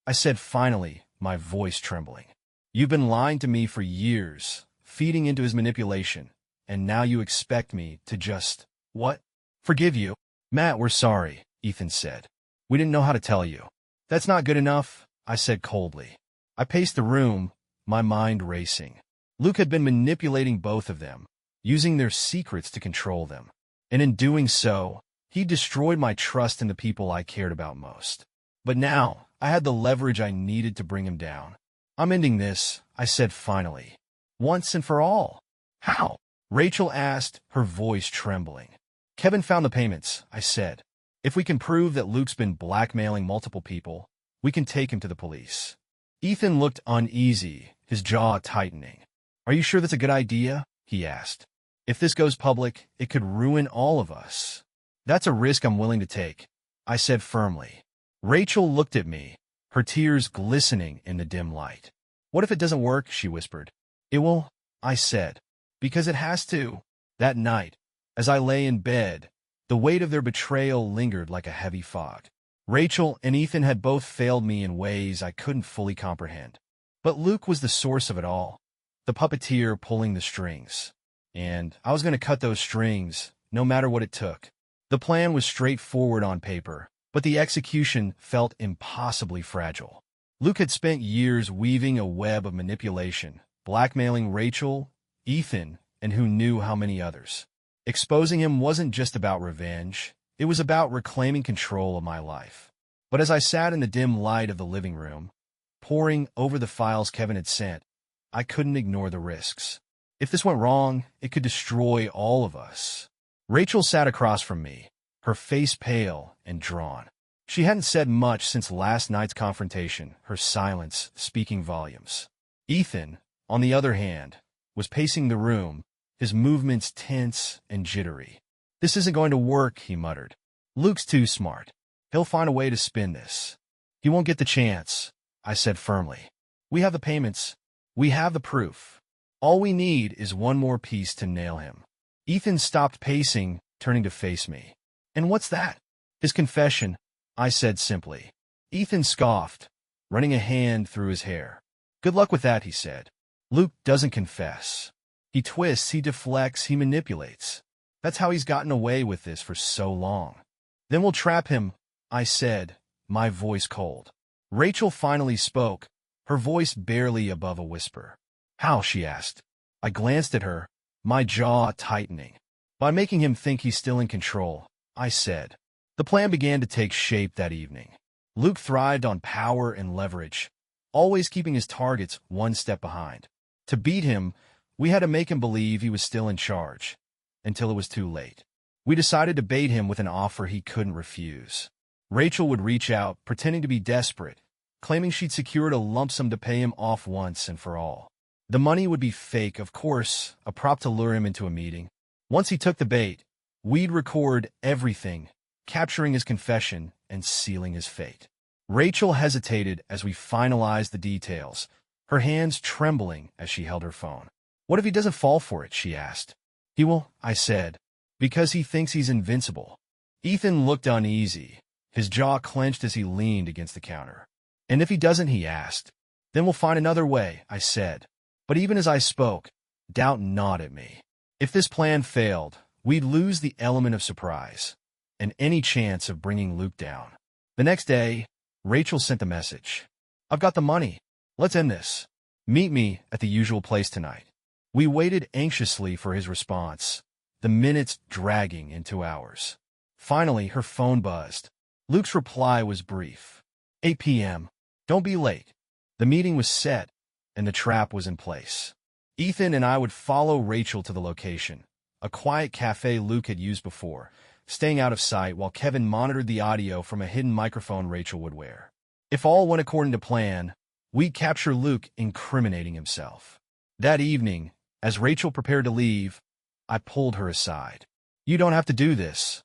I said finally, my voice trembling. You've been lying to me for years, feeding into his manipulation, and now you expect me to just, what? Forgive you? Matt, we're sorry, Ethan said. We didn't know how to tell you. That's not good enough, I said coldly. I paced the room, my mind racing. Luke had been manipulating both of them, using their secrets to control them. And in doing so, he destroyed my trust in the people I cared about most. But now, I had the leverage I needed to bring him down. I'm ending this, I said finally. Once and for all. How? Rachel asked, her voice trembling. Kevin found the payments, I said. If we can prove that Luke's been blackmailing multiple people, we can take him to the police. Ethan looked uneasy, his jaw tightening. Are you sure that's a good idea? He asked. If this goes public, it could ruin all of us. That's a risk I'm willing to take, I said firmly. Rachel looked at me, her tears glistening in the dim light. What if it doesn't work? She whispered. It will, I said. Because it has to. That night, as I lay in bed, the weight of their betrayal lingered like a heavy fog. Rachel and Ethan had both failed me in ways I couldn't fully comprehend. But Luke was the source of it all, the puppeteer pulling the strings. And I was going to cut those strings, no matter what it took. The plan was straightforward on paper, but the execution felt impossibly fragile. Luke had spent years weaving a web of manipulation, blackmailing Rachel, Ethan, and who knew how many others. Exposing him wasn't just about revenge, it was about reclaiming control of my life. But as I sat in the dim light of the living room, poring over the files Kevin had sent, I couldn't ignore the risks. If this went wrong, it could destroy all of us. Rachel sat across from me, her face pale and drawn. She hadn't said much since last night's confrontation, her silence speaking volumes. Ethan, on the other hand, was pacing the room, his movements tense and jittery. This isn't going to work, he muttered. Luke's too smart. He'll find a way to spin this. He won't get the chance, I said firmly. We have the payments. We have the proof. All we need is one more piece to nail him. Ethan stopped pacing, turning to face me. And what's that? His confession, I said simply. Ethan scoffed, running a hand through his hair. Good luck with that, he said. Luke doesn't confess. He twists, he deflects, he manipulates. That's how he's gotten away with this for so long. Then we'll trap him, I said, my voice cold. Rachel finally spoke, her voice barely above a whisper. How? She asked. I glanced at her, my jaw tightening. By making him think he's still in control, I said. The plan began to take shape that evening. Luke thrived on power and leverage, always keeping his targets one step behind. To beat him, we had to make him believe he was still in charge, until it was too late. We decided to bait him with an offer he couldn't refuse. Rachel would reach out, pretending to be desperate, claiming she'd secured a lump sum to pay him off once and for all. The money would be fake, of course, a prop to lure him into a meeting. Once he took the bait, we'd record everything, capturing his confession and sealing his fate. Rachel hesitated as we finalized the details, her hands trembling as she held her phone. What if he doesn't fall for it? She asked. He will, I said, because he thinks he's invincible. Ethan looked uneasy, his jaw clenched as he leaned against the counter. And if he doesn't, he asked. Then we'll find another way, I said. But even as I spoke, doubt gnawed at me. If this plan failed, we'd lose the element of surprise, and any chance of bringing Luke down. The next day, Rachel sent a message. I've got the money. Let's end this. Meet me at the usual place tonight. We waited anxiously for his response, the minutes dragging into hours. Finally, her phone buzzed. Luke's reply was brief. 8 p.m. Don't be late. The meeting was set, and the trap was in place. Ethan and I would follow Rachel to the location, a quiet cafe Luke had used before, staying out of sight while Kevin monitored the audio from a hidden microphone Rachel would wear. If all went according to plan, we'd capture Luke incriminating himself. That evening, as Rachel prepared to leave, I pulled her aside. You don't have to do this,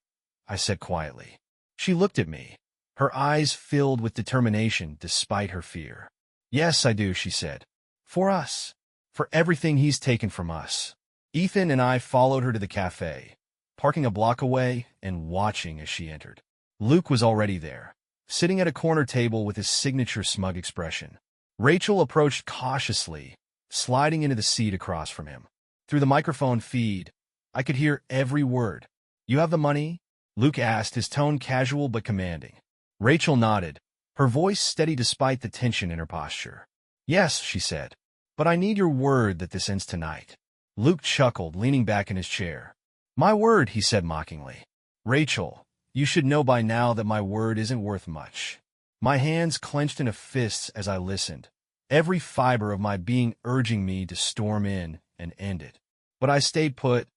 I said quietly. She looked at me, her eyes filled with determination despite her fear. Yes, I do, she said. For us. For everything he's taken from us. Ethan and I followed her to the cafe, parking a block away and watching as she entered. Luke was already there, sitting at a corner table with his signature smug expression. Rachel approached cautiously, sliding into the seat across from him. Through the microphone feed, I could hear every word. "You have the money?" Luke asked, his tone casual but commanding. Rachel nodded, her voice steady despite the tension in her posture. "Yes," she said, "but I need your word that this ends tonight." Luke chuckled, leaning back in his chair. "My word," he said mockingly. "Rachel, you should know by now that my word isn't worth much." My hands clenched into fists as I listened, every fiber of my being urging me to storm in and end it. But I stayed put,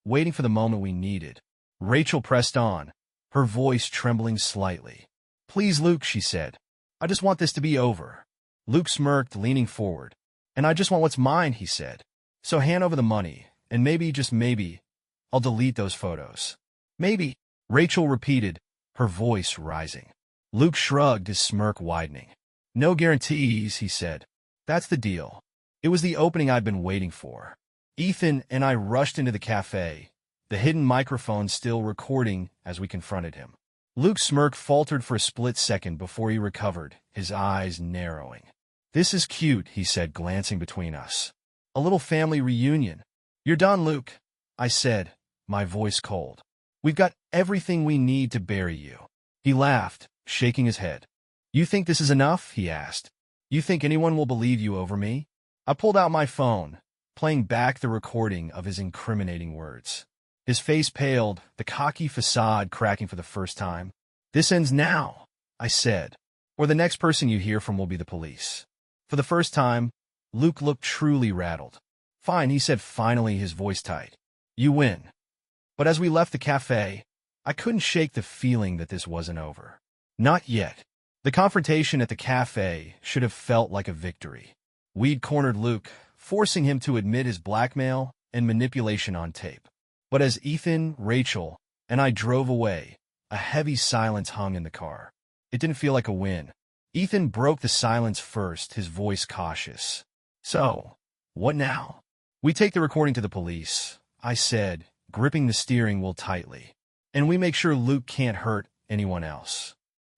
waiting for the moment we needed. Rachel pressed on, her voice trembling slightly. "Please, Luke," she said. "I just want this to be over." Luke smirked, leaning forward. "And I just want what's mine," he said. "So hand over the money, and maybe, just maybe, I'll delete those photos." "Maybe," Rachel repeated, her voice rising. Luke shrugged, his smirk widening. "No guarantees," he said. "That's the deal." It was the opening I'd been waiting for. Ethan and I rushed into the cafe, the hidden microphone still recording as we confronted him. Luke's smirk faltered for a split second before he recovered, his eyes narrowing. "This is cute," he said, glancing between us. "A little family reunion." "You're done, Luke," I said, my voice cold. "We've got everything we need to bury you." He laughed, shaking his head. "You think this is enough?" he asked. "You think anyone will believe you over me?" I pulled out my phone, playing back the recording of his incriminating words. His face paled, the cocky facade cracking for the first time. "This ends now," I said, "or the next person you hear from will be the police." For the first time, Luke looked truly rattled. "Fine," he said finally, his voice tight. "You win." But as we left the cafe, I couldn't shake the feeling that this wasn't over. Not yet. The confrontation at the cafe should have felt like a victory. We'd cornered Luke, forcing him to admit his blackmail and manipulation on tape. But as Ethan, Rachel, and I drove away, a heavy silence hung in the car. It didn't feel like a win. Ethan broke the silence first, his voice cautious. "So, what now?" "We take the recording to the police," I said, gripping the steering wheel tightly. "And we make sure Luke can't hurt anyone else."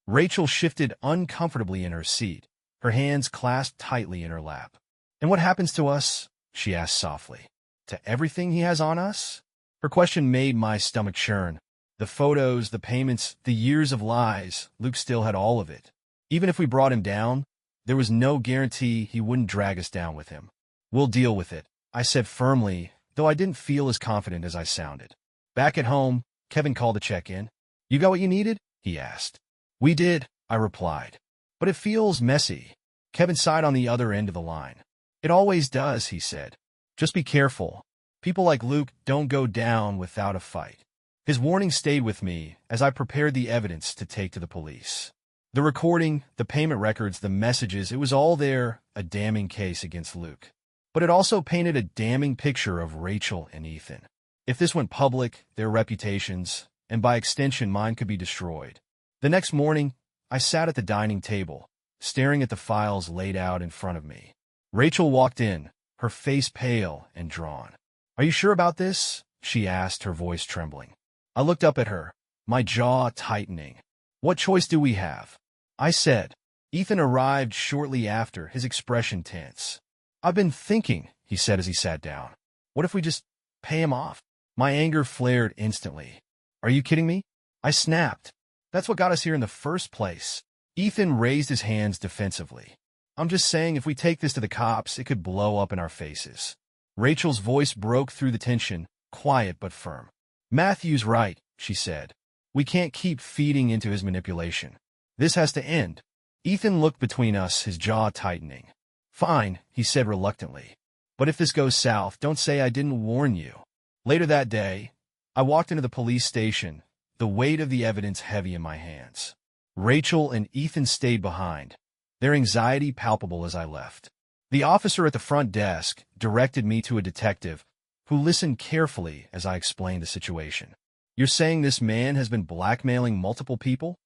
Rachel shifted uncomfortably in her seat, her hands clasped tightly in her lap. "And what happens to us?" she asked softly. "To everything he has on us?" Her question made my stomach churn. The photos, the payments, the years of lies, Luke still had all of it. Even if we brought him down, there was no guarantee he wouldn't drag us down with him. "We'll deal with it," I said firmly, though I didn't feel as confident as I sounded. Back at home, Kevin called to check in. "You got what you needed?" he asked. "We did," I replied. "But it feels messy." Kevin sighed on the other end of the line. "It always does," he said. "Just be careful. People like Luke don't go down without a fight." His warning stayed with me as I prepared the evidence to take to the police. The recording, the payment records, the messages, it was all there, a damning case against Luke. But it also painted a damning picture of Rachel and Ethan. If this went public, their reputations, and by extension mine, could be destroyed. The next morning, I sat at the dining table, staring at the files laid out in front of me. Rachel walked in, her face pale and drawn. "Are you sure about this?" she asked, her voice trembling. I looked up at her, my jaw tightening. "What choice do we have?" I said. Ethan arrived shortly after, his expression tense. "I've been thinking," he said as he sat down. "What if we just pay him off?" My anger flared instantly. "Are you kidding me?" I snapped. "That's what got us here in the first place." Ethan raised his hands defensively. "I'm just saying if we take this to the cops, it could blow up in our faces." Rachel's voice broke through the tension, quiet but firm. "Matthew's right," she said. "We can't keep feeding into his manipulation. This has to end." Ethan looked between us, his jaw tightening. "Fine," he said reluctantly. "But if this goes south, don't say I didn't warn you." Later that day, I walked into the police station, the weight of the evidence heavy in my hands. Rachel and Ethan stayed behind, their anxiety palpable as I left. The officer at the front desk directed me to a detective who listened carefully as I explained the situation. "You're saying this man has been blackmailing multiple people?"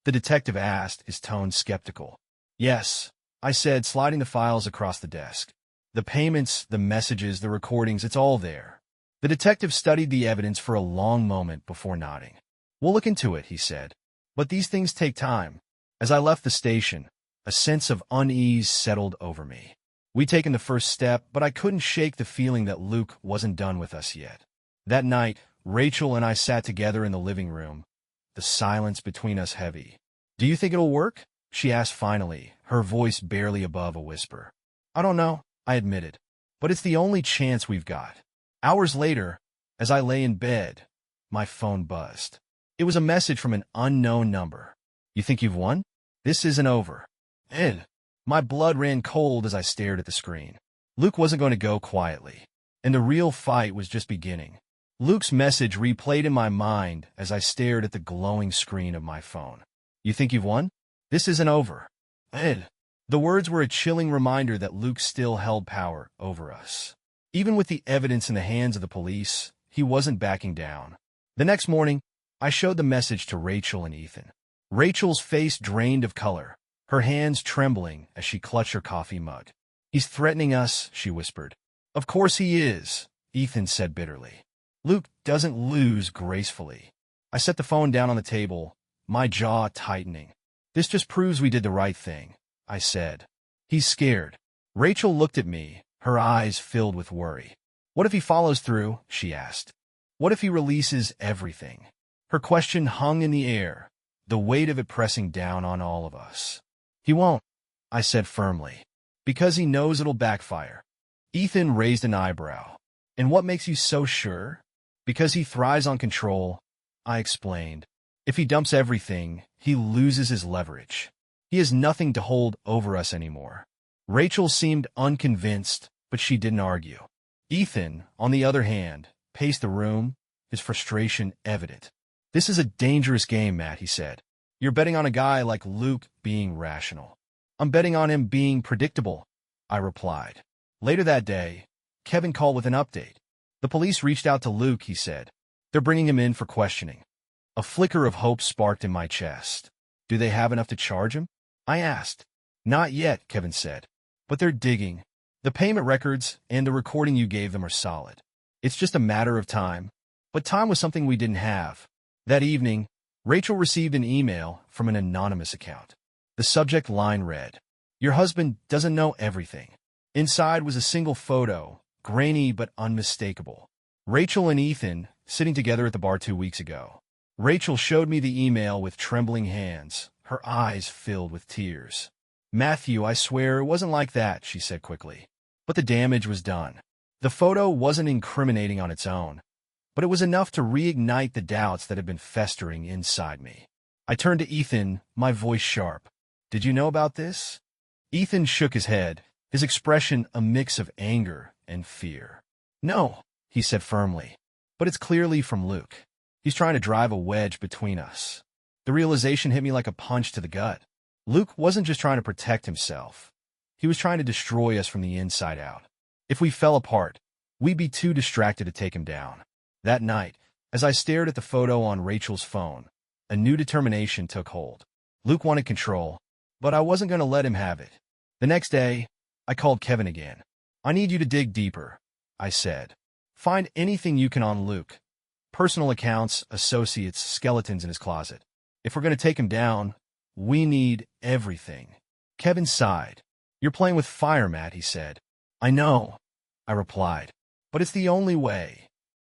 the detective asked, his tone skeptical. "Yes," I said, sliding the files across the desk. "The payments, the messages, the recordings, it's all there." The detective studied the evidence for a long moment before nodding. "We'll look into it," he said. "But these things take time." As I left the station, A sense of unease settled over me. We'd taken the first step, but I couldn't shake the feeling that Luke wasn't done with us yet. That night, Rachel and I sat together in the living room, the silence between us heavy. "Do you think it'll work?" she asked finally, her voice barely above a whisper. "I don't know," I admitted, "but it's the only chance we've got." Hours later, as I lay in bed, my phone buzzed. It was a message from an unknown number. "You think you've won? This isn't over." Ed. My blood ran cold as I stared at the screen. Luke wasn't going to go quietly, and the real fight was just beginning. Luke's message replayed in my mind as I stared at the glowing screen of my phone. "You think you've won? This isn't over." Ed. The words were a chilling reminder that Luke still held power over us. Even with the evidence in the hands of the police, he wasn't backing down. The next morning, I showed the message to Rachel and Ethan. Rachel's face drained of color, her hands trembling as she clutched her coffee mug. "He's threatening us," she whispered. "Of course he is," Ethan said bitterly. "Luke doesn't lose gracefully." I set the phone down on the table, my jaw tightening. "This just proves we did the right thing," I said. "He's scared." Rachel looked at me, her eyes filled with worry. "What if he follows through?" she asked. "What if he releases everything?" Her question hung in the air, the weight of it pressing down on all of us. "He won't," I said firmly, "because he knows it'll backfire." Ethan raised an eyebrow. "And what makes you so sure?" "Because he thrives on control," I explained. "If he dumps everything, he loses his leverage. He has nothing to hold over us anymore." Rachel seemed unconvinced, but she didn't argue. Ethan, on the other hand, paced the room, his frustration evident. "This is a dangerous game, Matt," he said. "You're betting on a guy like Luke being rational." "I'm betting on him being predictable," I replied. Later that day, Kevin called with an update. "The police reached out to Luke," he said. "They're bringing him in for questioning." A flicker of hope sparked in my chest. "Do they have enough to charge him?" I asked. "Not yet," Kevin said. "But they're digging. The payment records and the recording you gave them are solid. It's just a matter of time." But time was something we didn't have. That evening, Rachel received an email from an anonymous account. The subject line read, "Your husband doesn't know everything." Inside was a single photo, grainy but unmistakable. Rachel and Ethan sitting together at the bar 2 weeks ago. Rachel showed me the email with trembling hands, her eyes filled with tears. "Matthew, I swear it wasn't like that," she said quickly. But the damage was done. The photo wasn't incriminating on its own, but it was enough to reignite the doubts that had been festering inside me. I turned to Ethan, my voice sharp. "Did you know about this?" Ethan shook his head, his expression a mix of anger and fear. "No," he said firmly, "but it's clearly from Luke. He's trying to drive a wedge between us." The realization hit me like a punch to the gut. Luke wasn't just trying to protect himself. He was trying to destroy us from the inside out. If we fell apart, we'd be too distracted to take him down. That night, as I stared at the photo on Rachel's phone, a new determination took hold. Luke wanted control, but I wasn't going to let him have it. The next day, I called Kevin again. "I need you to dig deeper," I said. "Find anything you can on Luke. Personal accounts, associates, skeletons in his closet. If we're going to take him down, we need everything." Kevin sighed. "You're playing with fire, Matt," he said. "I know," I replied, "but it's the only way."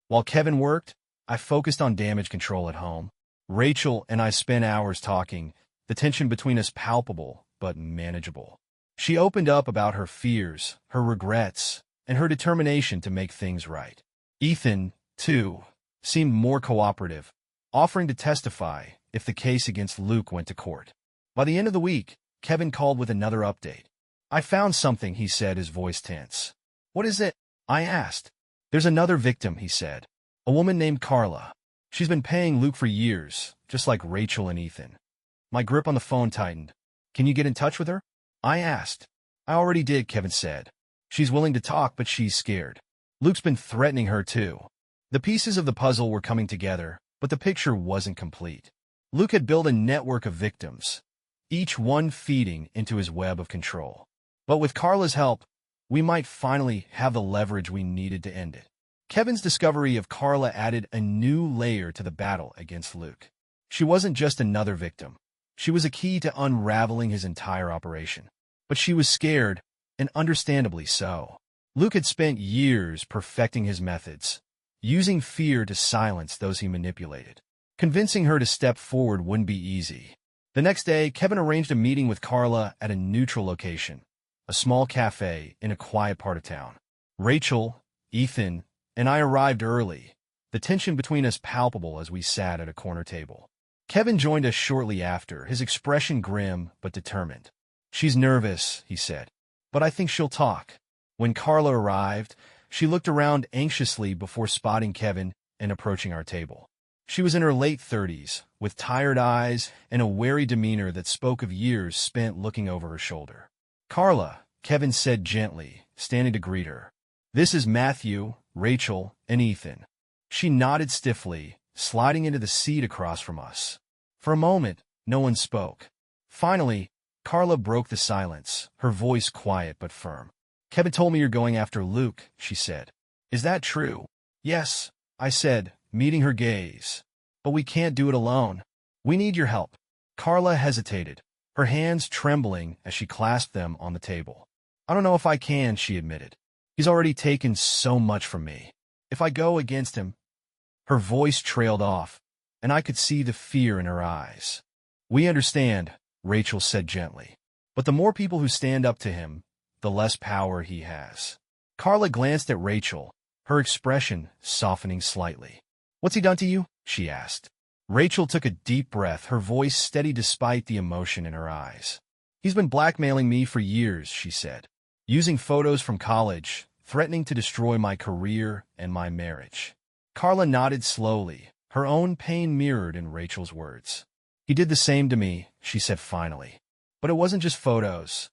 While Kevin worked, I focused on damage control at home. Rachel and I spent hours talking, the tension between us palpable but manageable. She opened up about her fears, her regrets, and her determination to make things right. Ethan, too, seemed more cooperative, offering to testify if the case against Luke went to court. By the end of the week, Kevin called with another update. "I found something," he said, his voice tense. "What is it?" I asked. "There's another victim," he said. "A woman named Carla. She's been paying Luke for years, just like Rachel and Ethan." My grip on the phone tightened. "Can you get in touch with her?" I asked. "I already did," Kevin said. "She's willing to talk, but she's scared. Luke's been threatening her, too." The pieces of the puzzle were coming together, but the picture wasn't complete. Luke had built a network of victims, each one feeding into his web of control. But with Carla's help, we might finally have the leverage we needed to end it. Kevin's discovery of Carla added a new layer to the battle against Luke. She wasn't just another victim. She was a key to unraveling his entire operation. But she was scared, and understandably so. Luke had spent years perfecting his methods, using fear to silence those he manipulated. Convincing her to step forward wouldn't be easy. The next day, Kevin arranged a meeting with Carla at a neutral location, a small cafe in a quiet part of town. Rachel, Ethan, and I arrived early, the tension between us palpable as we sat at a corner table. Kevin joined us shortly after, his expression grim but determined. "She's nervous," he said, "but I think she'll talk." When Carla arrived, she looked around anxiously before spotting Kevin and approaching our table. She was in her late 30s, with tired eyes and a wary demeanor that spoke of years spent looking over her shoulder. "Carla," Kevin said gently, standing to greet her. "This is Matthew, Rachel, and Ethan." She nodded stiffly, sliding into the seat across from us. For a moment, no one spoke. Finally, Carla broke the silence, her voice quiet but firm. "Kevin told me you're going after Luke," she said. "Is that true?" "Yes," I said, meeting her gaze. "But we can't do it alone. We need your help." Carla hesitated, her hands trembling as she clasped them on the table. "I don't know if I can," she admitted. "He's already taken so much from me. If I go against him—" Her voice trailed off, and I could see the fear in her eyes. "We understand," Rachel said gently. "But the more people who stand up to him, the less power he has." Carla glanced at Rachel, her expression softening slightly. "What's he done to you?" she asked. Rachel took a deep breath, her voice steady despite the emotion in her eyes. "He's been blackmailing me for years," she said, "using photos from college, threatening to destroy my career and my marriage." Carla nodded slowly, her own pain mirrored in Rachel's words. "He did the same to me," she said finally. "But it wasn't just photos.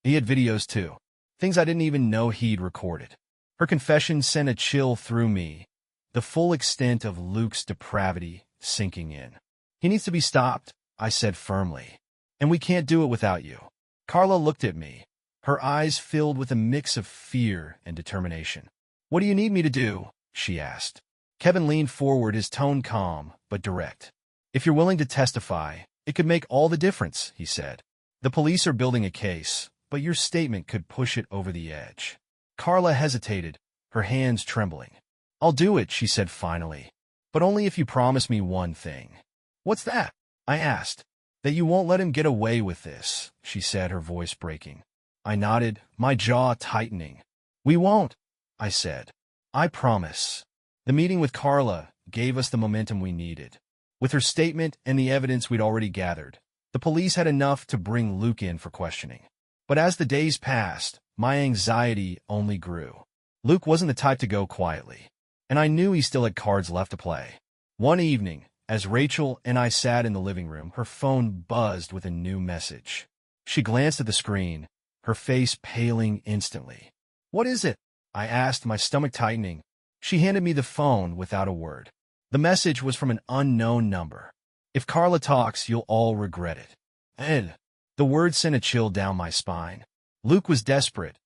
He had videos too, things I didn't even know he'd recorded." Her confession sent a chill through me, the full extent of Luke's depravity sinking in. "He needs to be stopped," I said firmly. "And we can't do it without you." Carla looked at me, her eyes filled with a mix of fear and determination. "What do you need me to do?" she asked. Kevin leaned forward, his tone calm but direct. "If you're willing to testify, it could make all the difference," he said. "The police are building a case, but your statement could push it over the edge." Carla hesitated, her hands trembling. "I'll do it," she said finally, "but only if you promise me one thing." "What's that?" I asked. "That you won't let him get away with this," she said, her voice breaking. I nodded, my jaw tightening. "We won't," I said. "I promise." The meeting with Carla gave us the momentum we needed. With her statement and the evidence we'd already gathered, the police had enough to bring Luke in for questioning. But as the days passed, my anxiety only grew. Luke wasn't the type to go quietly, and I knew he still had cards left to play. One evening, as Rachel and I sat in the living room, her phone buzzed with a new message. She glanced at the screen, her face paling instantly. "What is it?" I asked, my stomach tightening. She handed me the phone without a word. The message was from an unknown number. "If Carla talks, you'll all regret it." Ed. The word sent a chill down my spine. Luke was desperate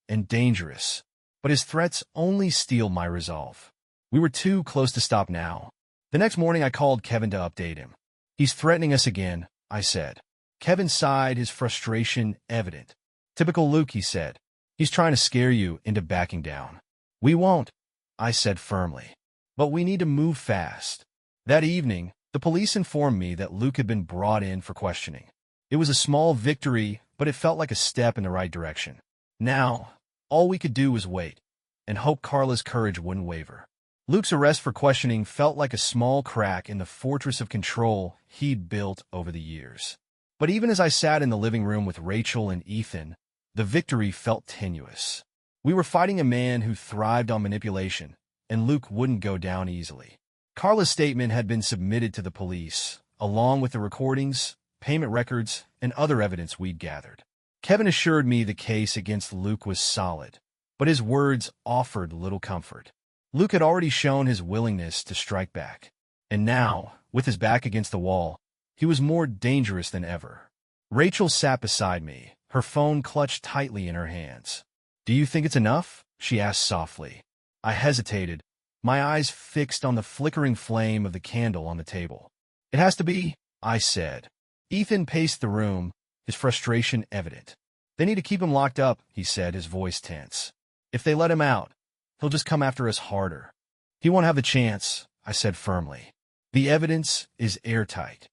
and dangerous, but his threats only steeled my resolve. We were too close to stop now. The next morning I called Kevin to update him. "He's threatening us again," I said. Kevin sighed, his frustration evident. "Typical Luke," he said. "He's trying to scare you into backing down." "We won't," I said firmly. "But we need to move fast." That evening, the police informed me that Luke had been brought in for questioning. It was a small victory, but it felt like a step in the right direction. Now, all we could do was wait, and hope Carla's courage wouldn't waver. Luke's arrest for questioning felt like a small crack in the fortress of control he'd built over the years. But even as I sat in the living room with Rachel and Ethan, the victory felt tenuous. We were fighting a man who thrived on manipulation, and Luke wouldn't go down easily. Carla's statement had been submitted to the police, along with the recordings, payment records, and other evidence we'd gathered. Kevin assured me the case against Luke was solid, but his words offered little comfort. Luke had already shown his willingness to strike back, and now, with his back against the wall, he was more dangerous than ever. Rachel sat beside me, her phone clutched tightly in her hands. "Do you think it's enough?" she asked softly. I hesitated, my eyes fixed on the flickering flame of the candle on the table. "It has to be," I said. Ethan paced the room, his frustration evident. They need to keep him locked up, he said, his voice tense. If they let him out, he'll just come after us harder. He won't have a chance, I said firmly. The evidence is airtight.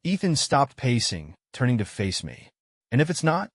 Ethan stopped pacing, turning to face me. And if it's not?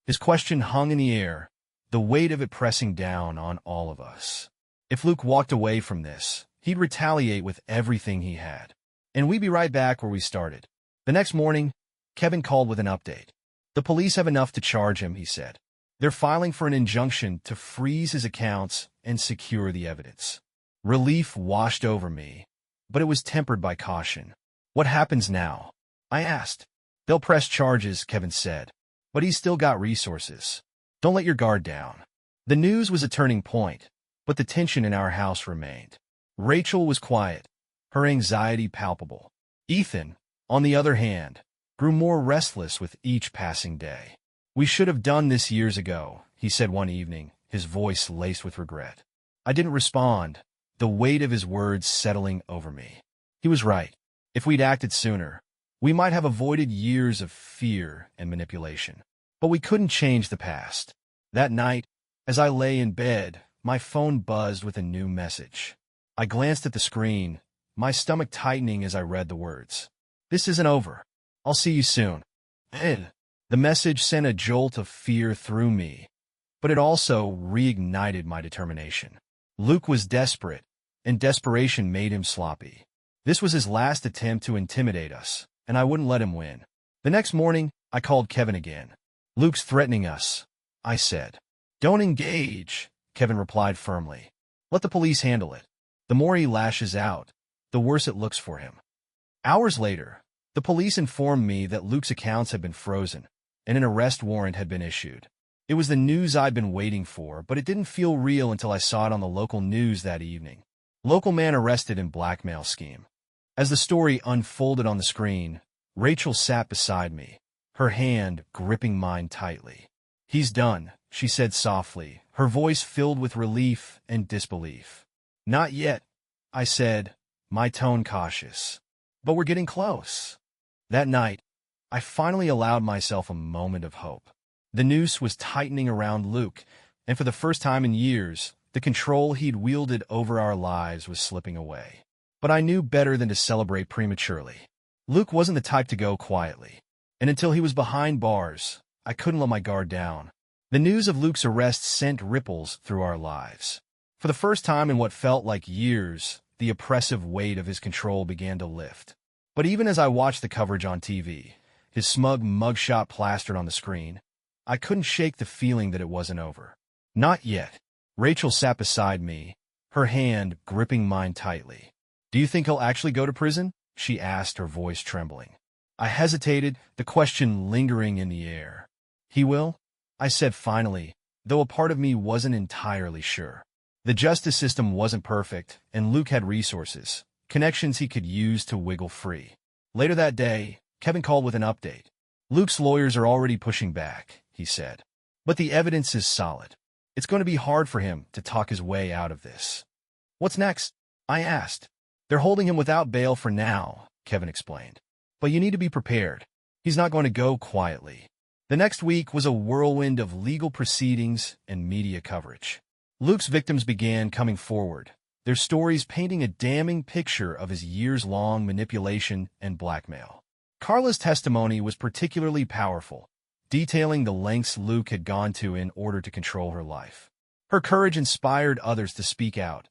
His question hung in the air, the weight of it pressing down on all of us. If Luke walked away from this, he'd retaliate with everything he had. And we'd be right back where we started. The next morning, Kevin called with an update. The police have enough to charge him, he said. They're filing for an injunction to freeze his accounts and secure the evidence. Relief washed over me, but it was tempered by caution. What happens now? I asked. They'll press charges, Kevin said, but he's still got resources. Don't let your guard down. The news was a turning point, but the tension in our house remained. Rachel was quiet, her anxiety palpable. Ethan, on the other hand, grew more restless with each passing day. We should have done this years ago, he said one evening, his voice laced with regret. I didn't respond, the weight of his words settling over me. He was right. If we'd acted sooner, we might have avoided years of fear and manipulation. But we couldn't change the past. That night, as I lay in bed, my phone buzzed with a new message. I glanced at the screen, my stomach tightening as I read the words. This isn't over. I'll see you soon. Ed. The message sent a jolt of fear through me, but it also reignited my determination. Luke was desperate, and desperation made him sloppy. This was his last attempt to intimidate us, and I wouldn't let him win. The next morning, I called Kevin again. Luke's threatening us, I said. Don't engage, Kevin replied firmly. Let the police handle it. The more he lashes out, the worse it looks for him. Hours later, the police informed me that Luke's accounts had been frozen, and an arrest warrant had been issued. It was the news I'd been waiting for, but it didn't feel real until I saw it on the local news that evening. Local man arrested in blackmail scheme. As the story unfolded on the screen, Rachel sat beside me, her hand gripping mine tightly. He's done, she said softly, her voice filled with relief and disbelief. Not yet, I said, my tone cautious. But we're getting close. That night, I finally allowed myself a moment of hope. The noose was tightening around Luke, and for the first time in years, the control he'd wielded over our lives was slipping away. But I knew better than to celebrate prematurely. Luke wasn't the type to go quietly, and until he was behind bars, I couldn't let my guard down. The news of Luke's arrest sent ripples through our lives. For the first time in what felt like years, the oppressive weight of his control began to lift. But even as I watched the coverage on TV, his smug mugshot plastered on the screen, I couldn't shake the feeling that it wasn't over. Not yet. Rachel sat beside me, her hand gripping mine tightly. Do you think he'll actually go to prison? She asked, her voice trembling. I hesitated, the question lingering in the air. He will? I said finally, though a part of me wasn't entirely sure. The justice system wasn't perfect, and Luke had resources, connections he could use to wiggle free. Later that day, Kevin called with an update. Luke's lawyers are already pushing back, he said. But the evidence is solid. It's going to be hard for him to talk his way out of this. What's next? I asked. They're holding him without bail for now, Kevin explained. But you need to be prepared. He's not going to go quietly. The next week was a whirlwind of legal proceedings and media coverage. Luke's victims began coming forward, their stories painting a damning picture of his years-long manipulation and blackmail. Carla's testimony was particularly powerful, detailing the lengths Luke had gone to in order to control her life. Her courage inspired others to speak out,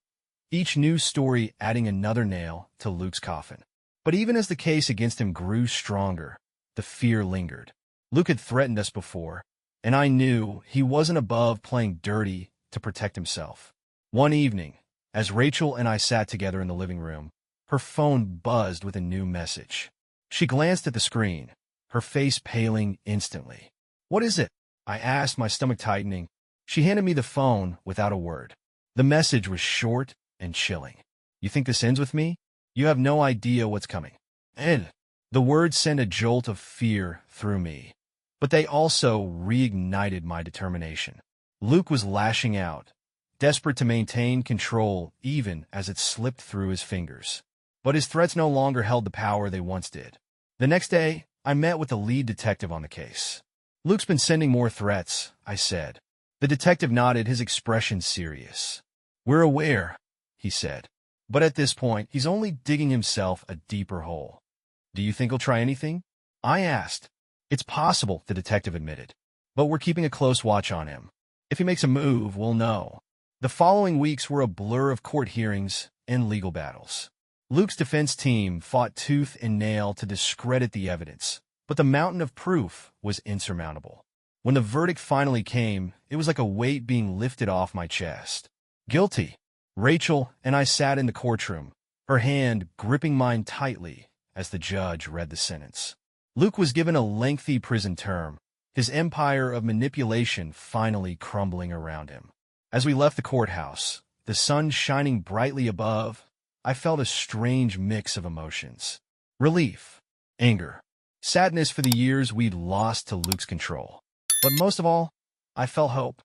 each news story adding another nail to Luke's coffin. But even as the case against him grew stronger, the fear lingered. Luke had threatened us before, and I knew he wasn't above playing dirty to protect himself. One evening, as Rachel and I sat together in the living room, her phone buzzed with a new message. She glanced at the screen, her face paling instantly. What is it? I asked, my stomach tightening. She handed me the phone without a word. The message was short and chilling. You think this ends with me? You have no idea what's coming. Ed. The words sent a jolt of fear through me, but they also reignited my determination. Luke was lashing out, desperate to maintain control even as it slipped through his fingers. But his threats no longer held the power they once did. The next day, I met with the lead detective on the case. Luke's been sending more threats, I said. The detective nodded, his expression serious. We're aware, he said. But at this point, he's only digging himself a deeper hole. Do you think he'll try anything? I asked. It's possible, the detective admitted. But we're keeping a close watch on him. If he makes a move, we'll know. The following weeks were a blur of court hearings and legal battles. Luke's defense team fought tooth and nail to discredit the evidence, but the mountain of proof was insurmountable. When the verdict finally came, it was like a weight being lifted off my chest. Guilty. Rachel and I sat in the courtroom, her hand gripping mine tightly as the judge read the sentence. Luke was given a lengthy prison term, his empire of manipulation finally crumbling around him. As we left the courthouse, the sun shining brightly above, I felt a strange mix of emotions. Relief, anger, sadness for the years we'd lost to Luke's control. But most of all, I felt hope.